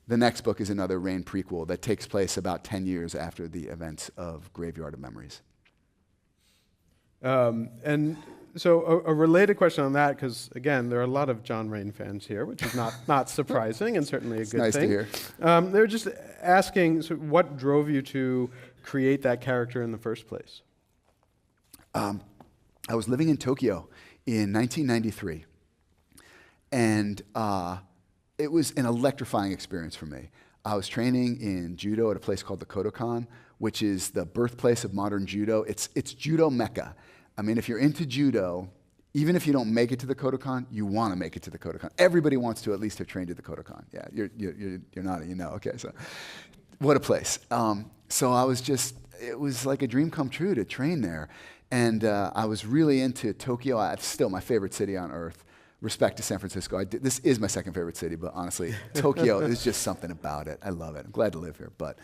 the next book is another Rain prequel that takes place about 10 years after the events of Graveyard of Memories. And so a related question on that, because again, there are a lot of John Rain fans here, which is not surprising and certainly a good Nice thing. to hear. They're just asking, so what drove you to create that character in the first place? I was living in Tokyo in 1993, and it was an electrifying experience for me. I was training in judo at a place called the Kodokan, which is the birthplace of modern judo. It's judo mecca. I mean, if you're into judo, even if you don't make it to the Kodokan, you want to make it to the Kodokan. Everybody wants to at least have trained at the Kodokan. Yeah, you're nodding, you know. Okay, so what a place. So I was it was like a dream come true to train there. And I was really into Tokyo. It's still my favorite city on earth. Respect to San Francisco. This is my second favorite city, but honestly, Tokyo, there's just something about it. I love it. I'm glad to live here. But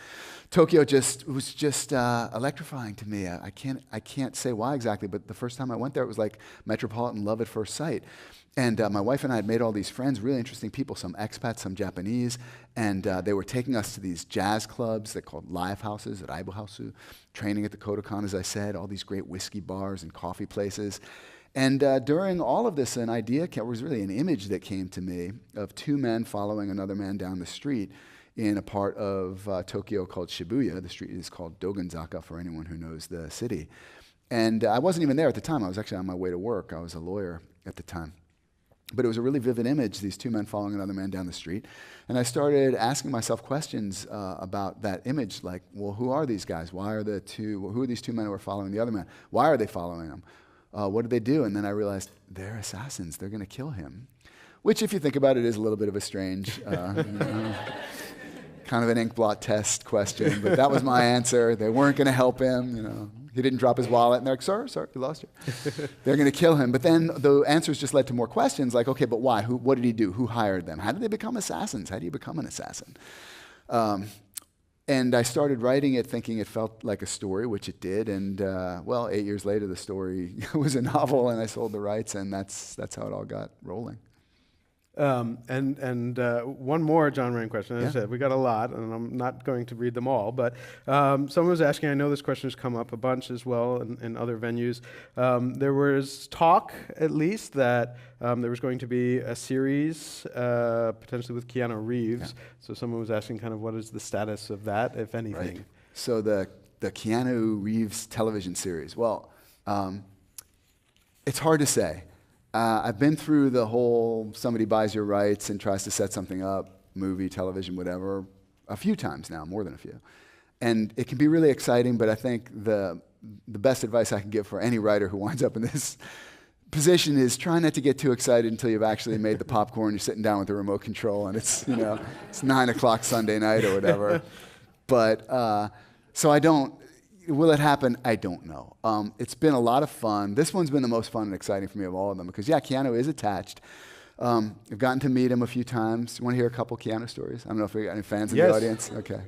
Tokyo was just electrifying to me. I can't say why exactly, but the first time I went there, it was like metropolitan love at first sight. And my wife and I had made all these friends, really interesting people, some expats, some Japanese, and they were taking us to these jazz clubs they're called live houses at Aibohasu, training at the Kodokan, as I said, all these great whiskey bars and coffee places. And during all of this, an idea was really an image that came to me of two men following another man down the street in a part of Tokyo called Shibuya. The street is called Dogonzaka for anyone who knows the city. And I wasn't even there at the time. I was actually on my way to work. I was a lawyer at the time. But it was a really vivid image, these two men following another man down the street. And I started asking myself questions about that image, like, well, who are these guys? Who are these two men who are following the other man? Why are they following him? What did they do? And then I realized, they're assassins. They're going to kill him. Which, if you think about it, is a little bit of a strange, kind of an ink blot test question. But that was my answer. They weren't going to help him, He didn't drop his wallet, and they're like, sorry, you lost it. They're going to kill him. But then the answers just led to more questions, like, okay, but why? What did he do? Who hired them? How did they become assassins? How do you become an assassin? And I started writing it thinking it felt like a story, which it did. And, 8 years later, the story was a novel, and I sold the rights, and that's how it all got rolling. One more John Rain question. As I said, we got a lot, and I'm not going to read them all, but someone was asking, I know this question has come up a bunch as well in other venues. There was talk, at least, that there was going to be a series, potentially with Keanu Reeves. Yeah. So someone was asking kind of what is the status of that, if anything? Right. So the Keanu Reeves television series, well, it's hard to say. I've been through the whole somebody buys your rights and tries to set something up, movie, television, whatever, a few times now, more than a few. And it can be really exciting, but I think the best advice I can give for any writer who winds up in this position is try not to get too excited until you've actually made the popcorn, you're sitting down with the remote control, and it's 9 o'clock Sunday night or whatever. But, will it happen? I don't know. It's been a lot of fun. This one's been the most fun and exciting for me of all of them because, Keanu is attached. I've gotten to meet him a few times. You want to hear a couple Keanu stories? I don't know if we got any fans in the audience. Okay.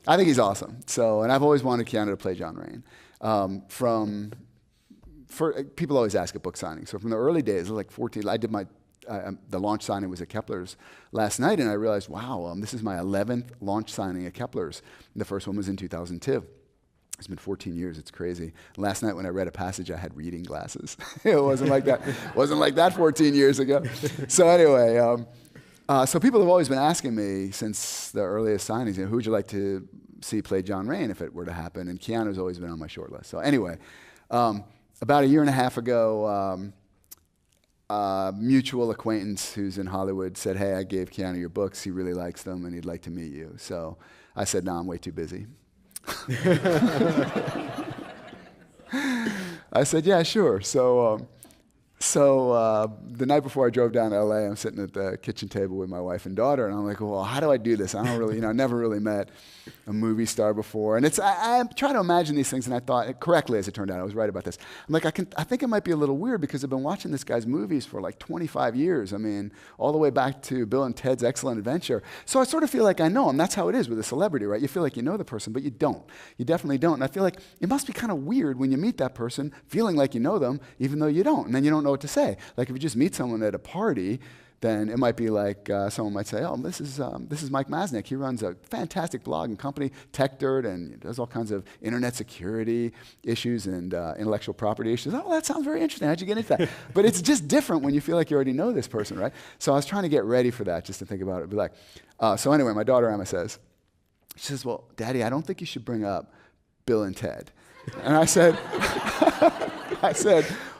I think he's awesome. And I've always wanted Keanu to play John Rain. People always ask at book signing. So from the early days, like 14, I did the launch signing was at Kepler's last night, and I realized, wow, this is my 11th launch signing at Kepler's. The first one was in 2002. It's been 14 years. It's crazy. Last night when I read a passage, I had reading glasses. It wasn't like that. Wasn't like that 14 years ago. So anyway, so people have always been asking me since the earliest signings, who would you like to see play John Rain if it were to happen? And Keanu's always been on my short list. So anyway, about a year and a half ago, a mutual acquaintance who's in Hollywood said, hey, I gave Keanu your books. He really likes them, and he'd like to meet you. So I said, no, I'm way too busy. I said, yeah, sure. So the night before I drove down to LA, I'm sitting at the kitchen table with my wife and daughter, and I'm like, well, how do I do this? I don't really, I never really met a movie star before. And I try to imagine these things, and I thought, correctly as it turned out, I was right about this. I'm like, I think it might be a little weird because I've been watching this guy's movies for like 25 years. I mean, all the way back to Bill and Ted's Excellent Adventure. So I sort of feel like I know him. That's how it is with a celebrity, right? You feel like you know the person, but you don't. You definitely don't. And I feel like it must be kind of weird when you meet that person feeling like you know them, even though you don't. And then you don't know what to say. Like if you just meet someone at a party, then it might be like someone might say, oh, this is Mike Mastnick. He runs a fantastic blog and company, Techdirt, and does all kinds of internet security issues and intellectual property issues. Oh, that sounds very interesting. How'd you get into that? But it's just different when you feel like you already know this person, right? So I was trying to get ready for that, just to think about it. Be like, so anyway, my daughter Emma says, she says, well, Daddy, I don't think you should bring up Bill and Ted. And I said,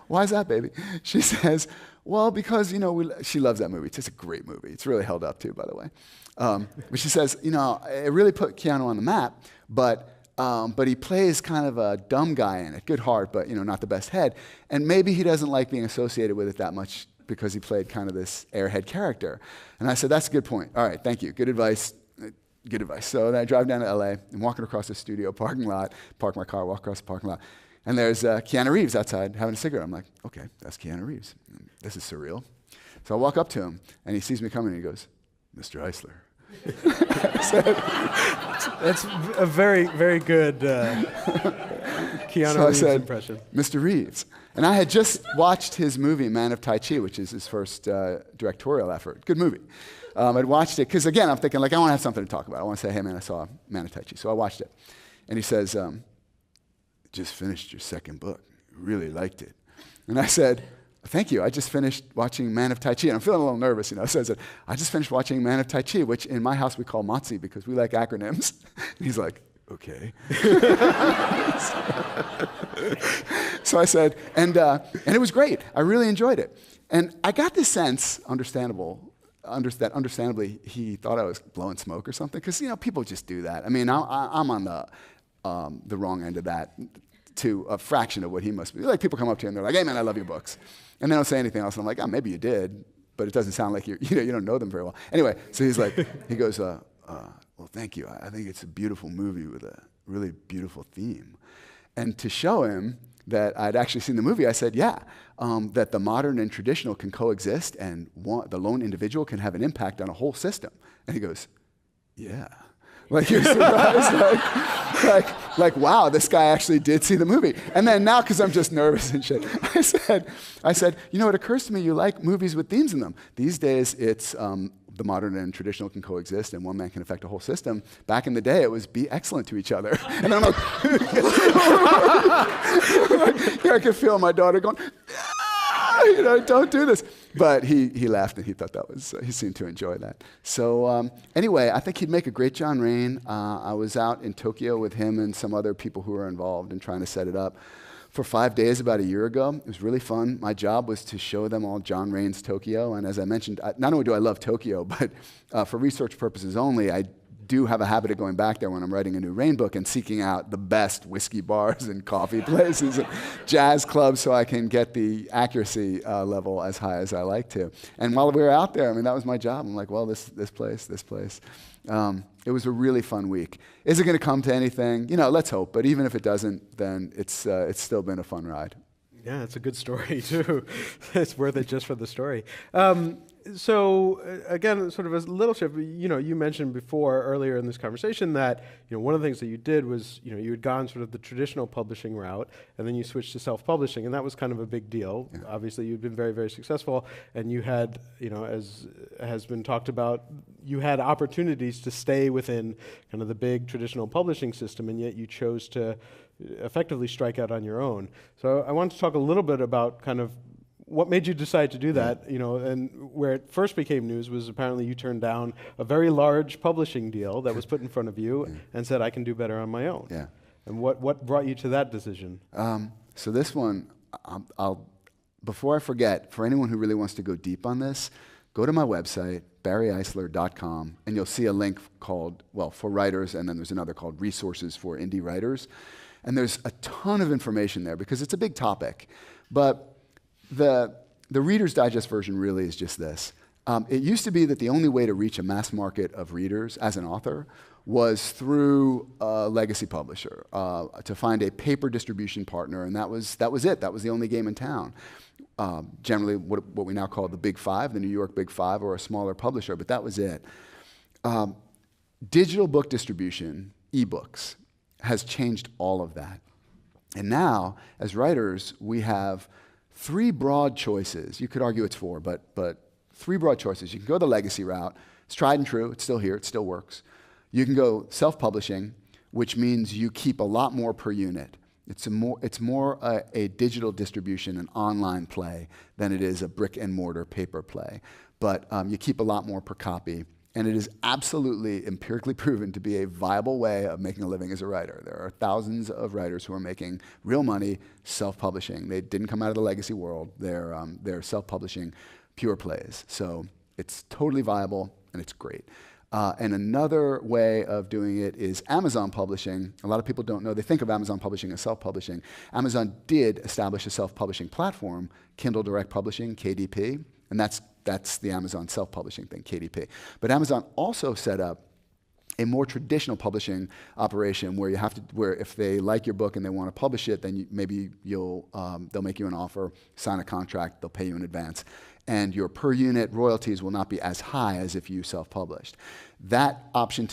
why is that, baby? She says, well, because, she loves that movie. It's just a great movie. It's really held up, too, by the way. But she says, it really put Keanu on the map, but he plays kind of a dumb guy in it. Good heart, but, not the best head. And maybe he doesn't like being associated with it that much because he played kind of this airhead character. And I said, that's a good point. All right, thank you. Good advice. Good advice. So then I drive down to LA. I'm walking across the studio parking lot, park my car, walk across the parking lot. And there's Keanu Reeves outside having a cigarette. I'm like, okay, that's Keanu Reeves. This is surreal. So I walk up to him, and he sees me coming, and he goes, Mr. Eisler. That's a very, very good Keanu Reeves impression. Mr. Reeves. And I had just watched his movie, Man of Tai Chi, which is his first directorial effort. Good movie. I'd watched it, because again, I'm thinking, I want to have something to talk about. I want to say, hey, man, I saw Man of Tai Chi. So I watched it. And he says, just finished your second book. Really liked it. And I said, thank you. I just finished watching Man of Tai Chi. And I'm feeling a little nervous, So I said, I just finished watching Man of Tai Chi, which in my house we call Motzi because we like acronyms. And he's like, okay. So I said, and it was great. I really enjoyed it. And I got this sense, understandably, he thought I was blowing smoke or something, because people just do that. I mean, I'm on the wrong end of that to a fraction of what he must be. Like, people come up to you and they're like, hey man, I love your books, and they don't say anything else. And I'm like, oh, maybe you did, but it doesn't sound like you don't know them very well. Anyway, so he's like, he goes, well, thank you. I think it's a beautiful movie with a really beautiful theme. And to show him that I'd actually seen the movie, I said, yeah, that the modern and traditional can coexist, and the lone individual can have an impact on a whole system. And he goes, yeah. Like, you're surprised, like, wow, this guy actually did see the movie. And then now, because I'm just nervous and shit, I said, it occurs to me you like movies with themes in them. These days, it's the modern and traditional can coexist, and one man can affect a whole system. Back in the day, it was be excellent to each other. And I'm like, I could feel my daughter going, don't do this. But he laughed, and he thought he seemed to enjoy that. So anyway, I think he'd make a great John Rain. I was out in Tokyo with him and some other people who were involved in trying to set it up for 5 days about a year ago. It was really fun. My job was to show them all John Rain's Tokyo. And as I mentioned, not only do I love Tokyo, but for research purposes only, I do have a habit of going back there when I'm writing a new Rain book and seeking out the best whiskey bars and coffee places and jazz clubs so I can get the accuracy level as high as I like to. And while we were out there, that was my job. I'm like, well, this place. It was a really fun week. Is it going to come to anything? Let's hope. But even if it doesn't, then it's still been a fun ride. Yeah, it's a good story, too. It's worth it just for the story. So again, sort of a little shift. You mentioned earlier in this conversation that one of the things that you did was you had gone sort of the traditional publishing route, and then you switched to self-publishing, and that was kind of a big deal. Yeah. Obviously, you'd been very, very successful, and you had, as has been talked about, you had opportunities to stay within kind of the big traditional publishing system, and yet you chose to effectively strike out on your own. So I wanted to talk a little bit about kind of what made you decide to do that, and where it first became news was apparently you turned down a very large publishing deal that was put in front of you and said, I can do better on my own. Yeah. And what brought you to that decision? So this one, before I forget, for anyone who really wants to go deep on this, go to my website, barryeisler.com, and you'll see a link called, for writers, and then there's another called Resources for Indie Writers. And there's a ton of information there because it's a big topic. But the Reader's Digest version really is just this. It used to be that the only way to reach a mass market of readers as an author was through a legacy publisher, to find a paper distribution partner, and that was it. That was the only game in town. Generally, what we now call the Big Five, the New York Big Five, or a smaller publisher, but that was it. Digital book distribution, ebooks, has changed all of that. And now, as writers, we have 3 broad choices. You could argue it's 4, but three broad choices. You can go the legacy route. It's tried and true. It's still here. It still works. You can go self-publishing, which means you keep a lot more per unit. It's more a digital distribution, an online play, than it is a brick and mortar paper play. But you keep a lot more per copy. And it is absolutely empirically proven to be a viable way of making a living as a writer. There are thousands of writers who are making real money self-publishing. They didn't come out of the legacy world. They're self-publishing pure plays. So it's totally viable, and it's great. And another way of doing it is Amazon publishing. A lot of people don't know. They think of Amazon publishing as self-publishing. Amazon did establish a self-publishing platform, Kindle Direct Publishing, KDP, and that's the Amazon self-publishing thing, KDP. But Amazon also set up a more traditional publishing operation where if they like your book and they want to publish it, then they'll make you an offer, sign a contract, they'll pay you in advance, and your per unit royalties will not be as high as if you self-published. That option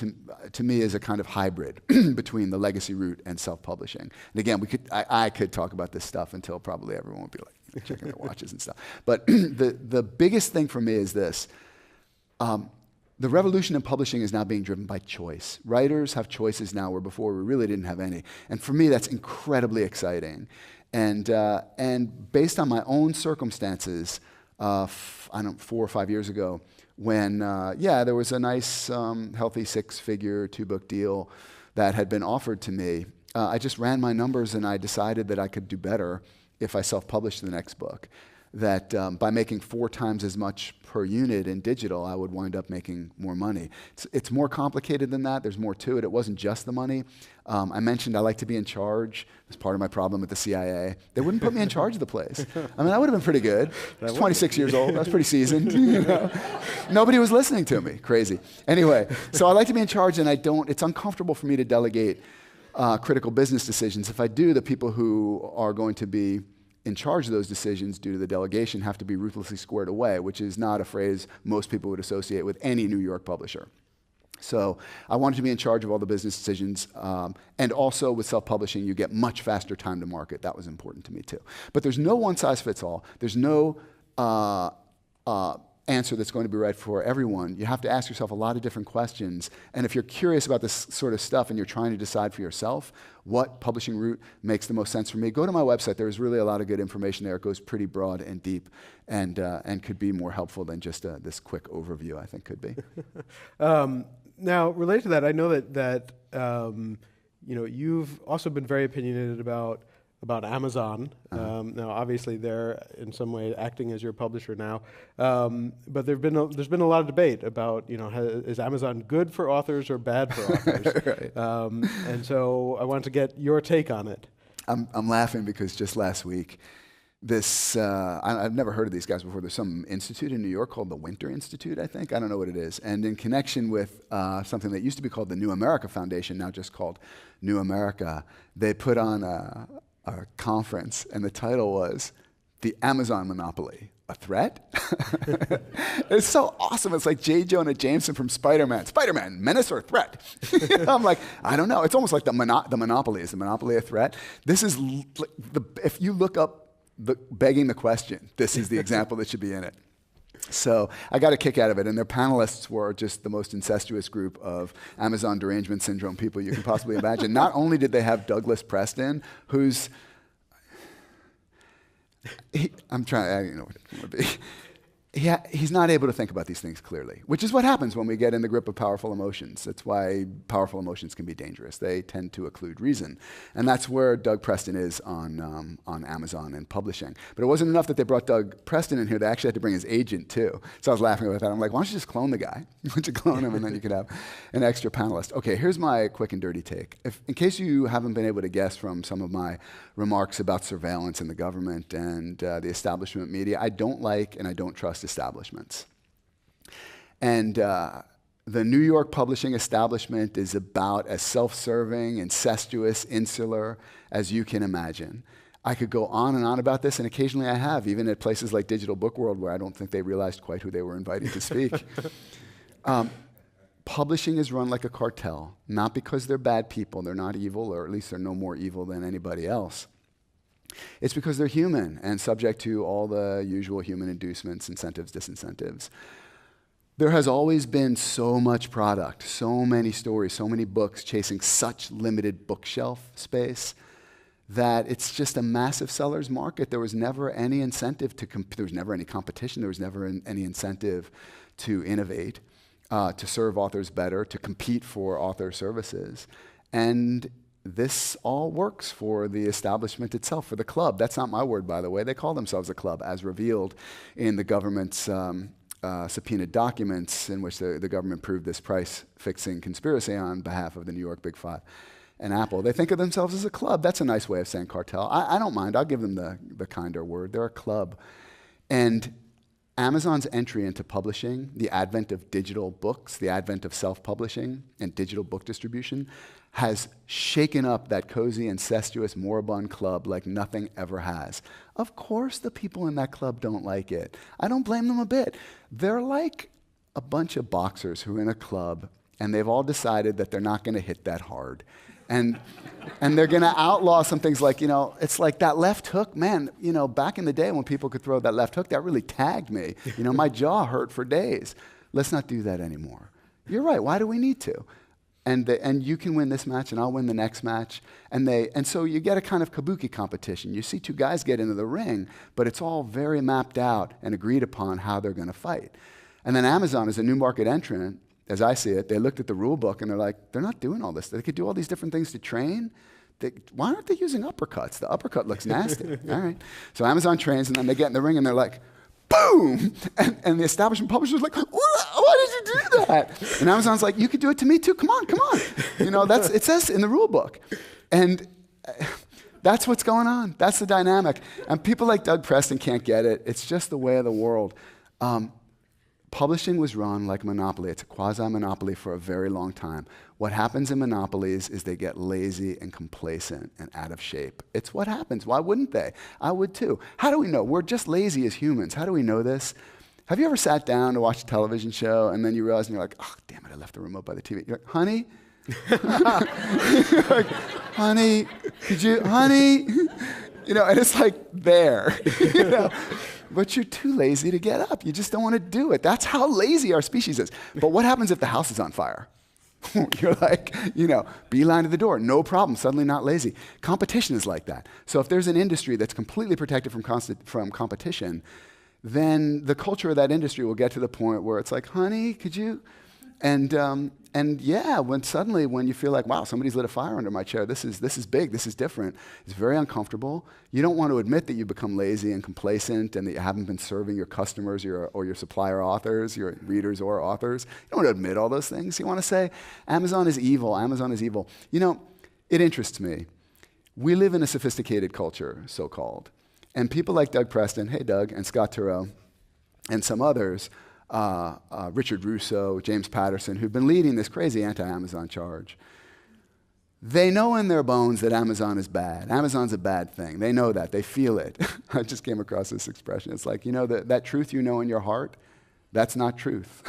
to me is a kind of hybrid between the legacy route and self-publishing. And again, I could talk about this stuff until probably everyone would be like checking their watches and stuff. But the biggest thing for me is this. The revolution in publishing is now being driven by choice. Writers have choices now where before we really didn't have any. And for me, that's incredibly exciting. And based on my own circumstances, 4 or 5 years ago, when, there was a nice, healthy 6-figure 2-book deal that had been offered to me. I just ran my numbers and I decided that I could do better if I self-published the next book. That by making 4 times as much per unit in digital, I would wind up making more money. It's more complicated than that. There's more to it. It wasn't just the money. I mentioned I like to be in charge. That's part of my problem at the CIA. They wouldn't put me in charge of the place. I mean, I would have been pretty good. I was 26 years old. I was pretty seasoned. You know? Nobody was listening to me. Crazy. Anyway, so I like to be in charge, and it's uncomfortable for me to delegate critical business decisions. If I do, the people who are going to be in charge of those decisions due to the delegation have to be ruthlessly squared away, which is not a phrase most people would associate with any New York publisher. So I wanted to be in charge of all the business decisions. And also with self-publishing, you get much faster time to market. That was important to me too. But there's no one size fits all. There's no answer that's going to be right for everyone. You have to ask yourself a lot of different questions. And if you're curious about this sort of stuff and you're trying to decide for yourself what publishing route makes the most sense for me, go to my website. There's really a lot of good information there. It goes pretty broad and deep and could be more helpful than just this quick overview, I think could be. Now, related to that, I know that you've also been very opinionated about Amazon. Now, obviously, they're in some way acting as your publisher now, but there's been a lot of debate about is Amazon good for authors or bad for authors? Right. And so I wanted to get your take on it. I'm laughing because just last week, I've never heard of these guys before. There's some institute in New York called the Winter Institute, I think. I don't know what it is. And in connection with something that used to be called the New America Foundation, now just called New America, they put on a conference, and the title was "The Amazon Monopoly, a Threat?" It's so awesome. It's like J. Jonah Jameson from Spider-Man. Spider-Man, menace or threat? I'm like, I don't know. It's almost like the monopoly. Is the monopoly a threat? This is if you look up begging the question, this is the example that should be in it. So I got a kick out of it, and their panelists were just the most incestuous group of Amazon derangement syndrome people you can possibly imagine. Not only did they have Douglas Preston, who's I'm trying. I don't know what it would be. He's not able to think about these things clearly, which is what happens when we get in the grip of powerful emotions. That's why powerful emotions can be dangerous. They tend to occlude reason. And that's where Doug Preston is on Amazon and publishing. But it wasn't enough that they brought Doug Preston in here. They actually had to bring his agent, too. So I was laughing about that. I'm like, why don't you just clone the guy? Why don't you clone him, and then you could have an extra panelist. Okay, here's my quick and dirty take. In case you haven't been able to guess from some of my remarks about surveillance in the government and the establishment media, I don't like and I don't trust establishments. And the New York publishing establishment is about as self-serving, incestuous, insular as you can imagine. I could go on and on about this, and occasionally I have, even at places like Digital Book World, where I don't think they realized quite who they were inviting to speak. Publishing is run like a cartel, not because they're bad people. They're not evil, or at least they're no more evil than anybody else. It's because they're human and subject to all the usual human inducements, incentives, disincentives. There has always been so much product, so many stories, so many books chasing such limited bookshelf space that it's just a massive seller's market. There was never any incentive to there was never any competition. There was never any incentive to innovate, to serve authors better, to compete for author services. And this all works for the establishment itself, for the club. That's not my word, by the way. They call themselves a club, as revealed in the government's subpoenaed documents in which the government proved this price-fixing conspiracy on behalf of the New York Big Five and Apple. They think of themselves as a club. That's a nice way of saying cartel. I don't mind. I'll give them the kinder word. They're a club. And Amazon's entry into publishing, the advent of digital books, the advent of self-publishing and digital book distribution has shaken up that cozy, incestuous, moribund club like nothing ever has. Of course the people in that club don't like it. I don't blame them a bit. They're like a bunch of boxers who are in a club and they've all decided that they're not going to hit that hard. And they're going to outlaw some things like, it's like that left hook, man, back in the day when people could throw that left hook, that really tagged me. My jaw hurt for days. Let's not do that anymore. You're right. Why do we need to? And you can win this match and I'll win the next match. And so you get a kind of kabuki competition. You see two guys get into the ring, but it's all very mapped out and agreed upon how they're going to fight. And then Amazon is a new market entrant. As I see it, they looked at the rule book and they're like, they're not doing all this. They could do all these different things to train. Why aren't they using uppercuts? The uppercut looks nasty. All right. So Amazon trains and then they get in the ring and they're like, boom! And the establishment publisher's like, why did you do that? And Amazon's like, you could do it to me too. Come on, come on. It says in the rule book. And that's what's going on. That's the dynamic. And people like Doug Preston can't get it. It's just the way of the world. Publishing was run like a monopoly. It's a quasi-monopoly for a very long time. What happens in monopolies is they get lazy and complacent and out of shape. It's what happens. Why wouldn't they? I would too. How do we know? We're just lazy as humans. How do we know this? Have you ever sat down to watch a television show and then you realize and you're like, oh, damn it, I left the remote by the TV. You're like, honey? You're like, honey, honey? And it's like there, But you're too lazy to get up. You just don't want to do it. That's how lazy our species is. But what happens if the house is on fire? You're like, beeline to the door, no problem, suddenly not lazy. Competition is like that. So if there's an industry that's completely protected from competition, then the culture of that industry will get to the point where it's like, honey, could you? And yeah, when you feel like, wow, somebody's lit a fire under my chair, this is big, this is different, it's very uncomfortable. You don't want to admit that you've become lazy and complacent and that you haven't been serving your customers or your supplier authors, your readers or authors. You don't want to admit all those things. You want to say, Amazon is evil, Amazon is evil. It interests me. We live in a sophisticated culture, so-called. And people like Doug Preston, hey Doug, and Scott Turow, and some others, Richard Russo, James Patterson, who've been leading this crazy anti-Amazon charge. They know in their bones that Amazon is bad. Amazon's a bad thing. They know that. They feel it. I just came across this expression. It's like, that truth you know in your heart, that's not truth.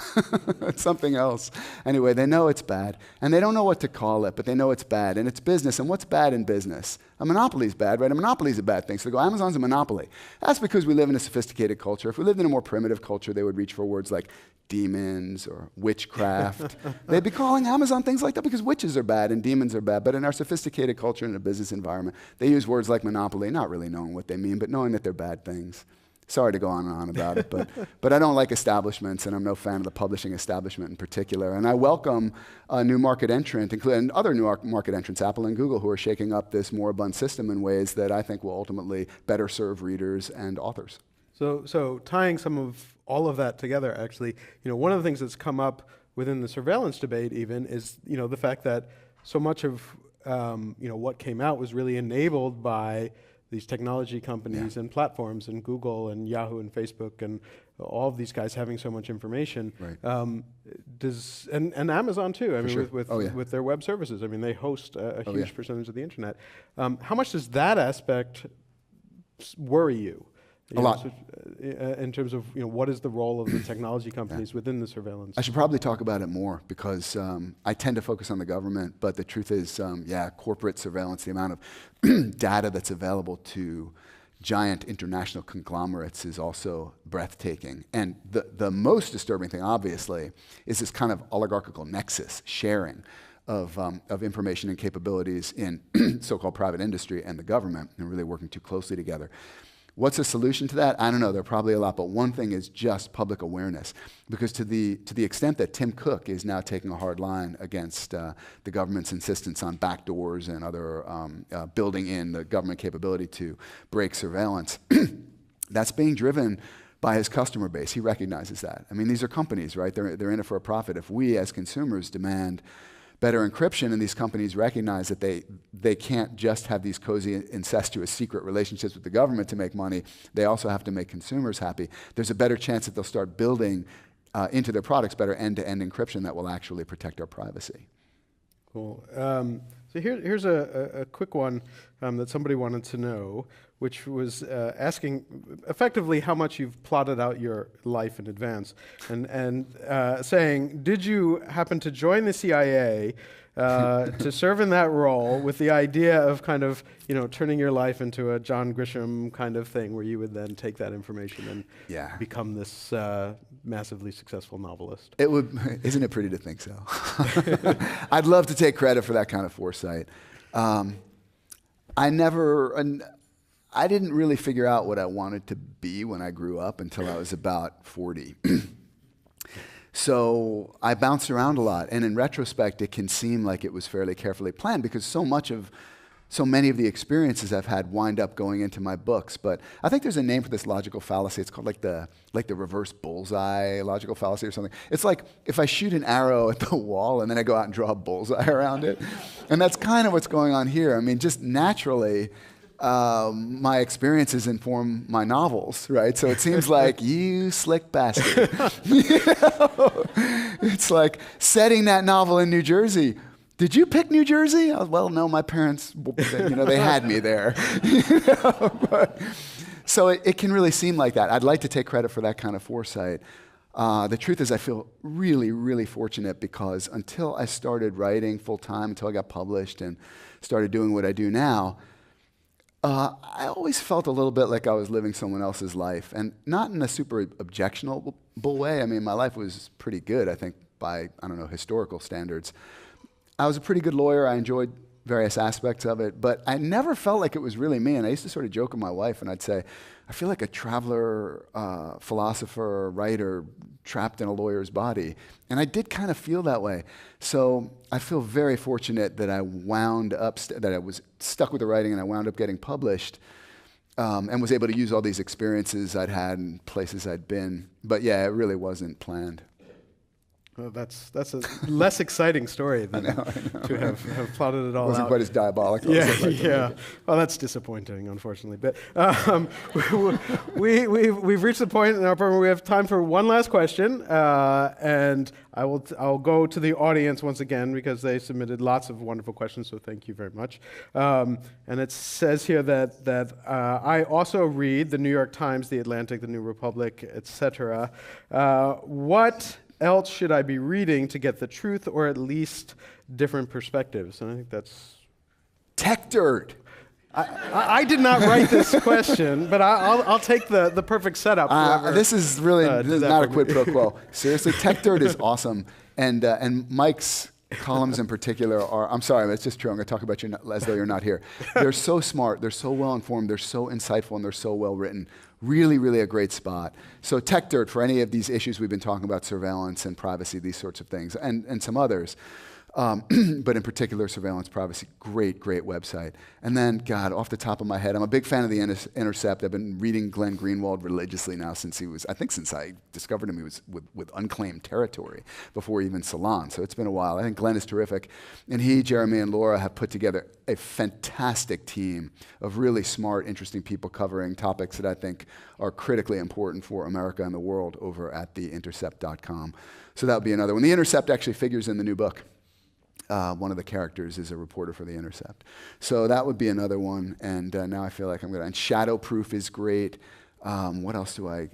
It's something else. Anyway, they know it's bad. And they don't know what to call it, but they know it's bad. And it's business. And what's bad in business? A monopoly is bad, right? A monopoly is a bad thing. So they go, Amazon's a monopoly. That's because we live in a sophisticated culture. If we lived in a more primitive culture, they would reach for words like demons or witchcraft. They'd be calling Amazon things like that because witches are bad and demons are bad. But in our sophisticated culture, in a business environment, they use words like monopoly, not really knowing what they mean, but knowing that they're bad things. Sorry to go on and on about it, but I don't like establishments, and I'm no fan of the publishing establishment in particular. And I welcome a new market entrant, including other new market entrants, Apple and Google, who are shaking up this moribund system in ways that I think will ultimately better serve readers and authors. So tying some of all of that together, actually, one of the things that's come up within the surveillance debate even is, the fact that so much of, what came out was really enabled by these technology companies and platforms and Google and Yahoo and Facebook and all of these guys having so much information. Right. And Amazon too, with their web services. I mean, they host a huge percentage of the internet. How much does that aspect worry you? A lot. In terms of what is the role of the technology companies within the surveillance? I should probably talk about it more because I tend to focus on the government, but the truth is, corporate surveillance, the amount of data that's available to giant international conglomerates is also breathtaking. And the most disturbing thing, obviously, is this kind of oligarchical nexus sharing of information and capabilities in so-called private industry and the government, and really working too closely together. What's the solution to that? I don't know. There are probably a lot, but one thing is just public awareness. Because to the extent that Tim Cook is now taking a hard line against the government's insistence on backdoors and other building in the government capability to break surveillance, that's being driven by his customer base. He recognizes that. I mean, these are companies, right? They're in it for a profit. If we as consumers demand better encryption, and these companies recognize that they can't just have these cozy, incestuous, secret relationships with the government to make money. They also have to make consumers happy. There's a better chance that they'll start building into their products better end-to-end encryption that will actually protect our privacy. Cool. So here's a quick one that somebody wanted to know, which was asking effectively how much you've plotted out your life in advance, and saying, did you happen to join the CIA to serve in that role with the idea of kind of turning your life into a John Grisham kind of thing, where you would then take that information and become this massively successful novelist? Isn't it pretty to think so? I'd love to take credit for that kind of foresight. I didn't really figure out what I wanted to be when I grew up until I was about 40. So I bounced around a lot, and in retrospect, it can seem like it was fairly carefully planned because so many of the experiences I've had wind up going into my books. But I think there's a name for this logical fallacy. It's called like the reverse bullseye logical fallacy or something. It's like if I shoot an arrow at the wall and then I go out and draw a bullseye around it. And that's kind of what's going on here. I mean, just naturally, my experiences inform my novels, right? So it seems like, you slick bastard. It's like setting that novel in New Jersey. Did you pick New Jersey? Well, no, my parents, they had me there. So it can really seem like that. I'd like to take credit for that kind of foresight. The truth is I feel really, really fortunate because until I started writing full time, until I got published and started doing what I do now, I always felt a little bit like I was living someone else's life, and not in a super objectionable way. I mean, my life was pretty good, I think, by, historical standards. I was a pretty good lawyer. I enjoyed various aspects of it, but I never felt like it was really me. And I used to sort of joke with my wife, and I'd say, I feel like a traveler, philosopher, writer trapped in a lawyer's body. And I did kind of feel that way. So I feel very fortunate that I wound up, that I was stuck with the writing and I wound up getting published and was able to use all these experiences I'd had and places I'd been. But yeah, it really wasn't planned. Well, that's a less exciting story than to have plotted it all out. It wasn't quite as diabolical. Yeah. Well, that's disappointing, unfortunately. But we've reached the point in our program where we have time for one last question, and I'll go to the audience once again because they submitted lots of wonderful questions. So thank you very much. And it says here that I also read the New York Times, the Atlantic, the New Republic, etc. What else should I be reading to get the truth or at least different perspectives? And I think that's Techdirt. I did not write this question, but I'll take the perfect setup. This is really not a quid pro quo. Seriously, Techdirt is awesome, and Mike's columns in particular are, I'm sorry, it's just true. I'm going to talk about you as though you're not here. They're so smart, they're so well informed, they're so insightful, and they're so well written. Really, really a great spot. So Techdirt, for any of these issues we've been talking about, surveillance and privacy, these sorts of things, and some others, but in particular surveillance, privacy, great website. And then, God, off the top of my head, I'm a big fan of The Intercept. I've been reading Glenn Greenwald religiously now since I discovered him, he was with Unclaimed Territory, before even Salon, so it's been a while. I think Glenn is terrific. And he, Jeremy, and Laura have put together a fantastic team of really smart, interesting people covering topics that I think are critically important for America and the world over at theintercept.com. So that would be another one. The Intercept actually figures in the new book. One of the characters is a reporter for The Intercept. So that would be another one, and now I feel like I'm going to. And Shadowproof is great. What else do I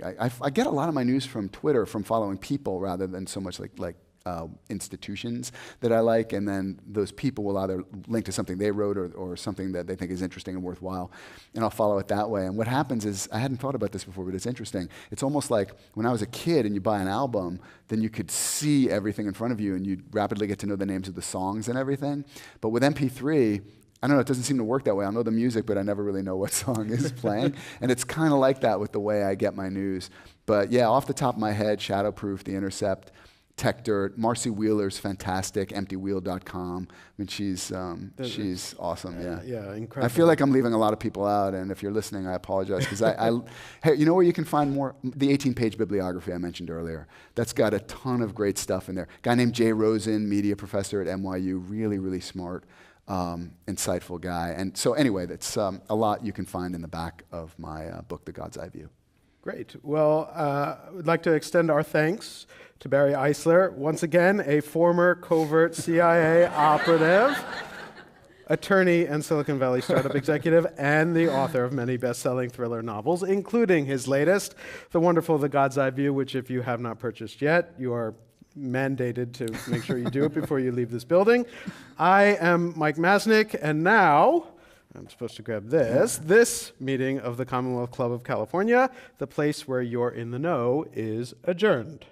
get a lot of my news from Twitter, from following people rather than so much like institutions that I like, and then those people will either link to something they wrote or something that they think is interesting and worthwhile, and I'll follow it that way. And what happens is, I hadn't thought about this before, but it's interesting. It's almost like when I was a kid and you buy an album, then you could see everything in front of you and you rapidly get to know the names of the songs and everything. But with MP3, I don't know, it doesn't seem to work that way. I'll know the music, but I never really know what song is playing. And it's kind of like that with the way I get my news. But yeah, off the top of my head, Shadowproof, The Intercept, Techdirt, Marcy Wheeler's fantastic, emptywheel.com. I mean, she's awesome, yeah. Yeah, incredible. I feel like I'm leaving a lot of people out, and if you're listening, I apologize. Because hey, you know where you can find more? The 18-page bibliography I mentioned earlier. That's got a ton of great stuff in there. A guy named Jay Rosen, media professor at NYU, really, really smart, insightful guy. And so anyway, that's a lot you can find in the back of my book, The God's Eye View. Great. Well, we'd like to extend our thanks to Barry Eisler, once again, a former covert CIA operative, attorney and Silicon Valley startup executive, and the author of many best-selling thriller novels, including his latest, the wonderful The God's Eye View, which if you have not purchased yet, you are mandated to make sure you do it before you leave this building. I am Mike Mastnick, and now I'm supposed to grab this meeting of the Commonwealth Club of California, the place where you're in the know, is adjourned.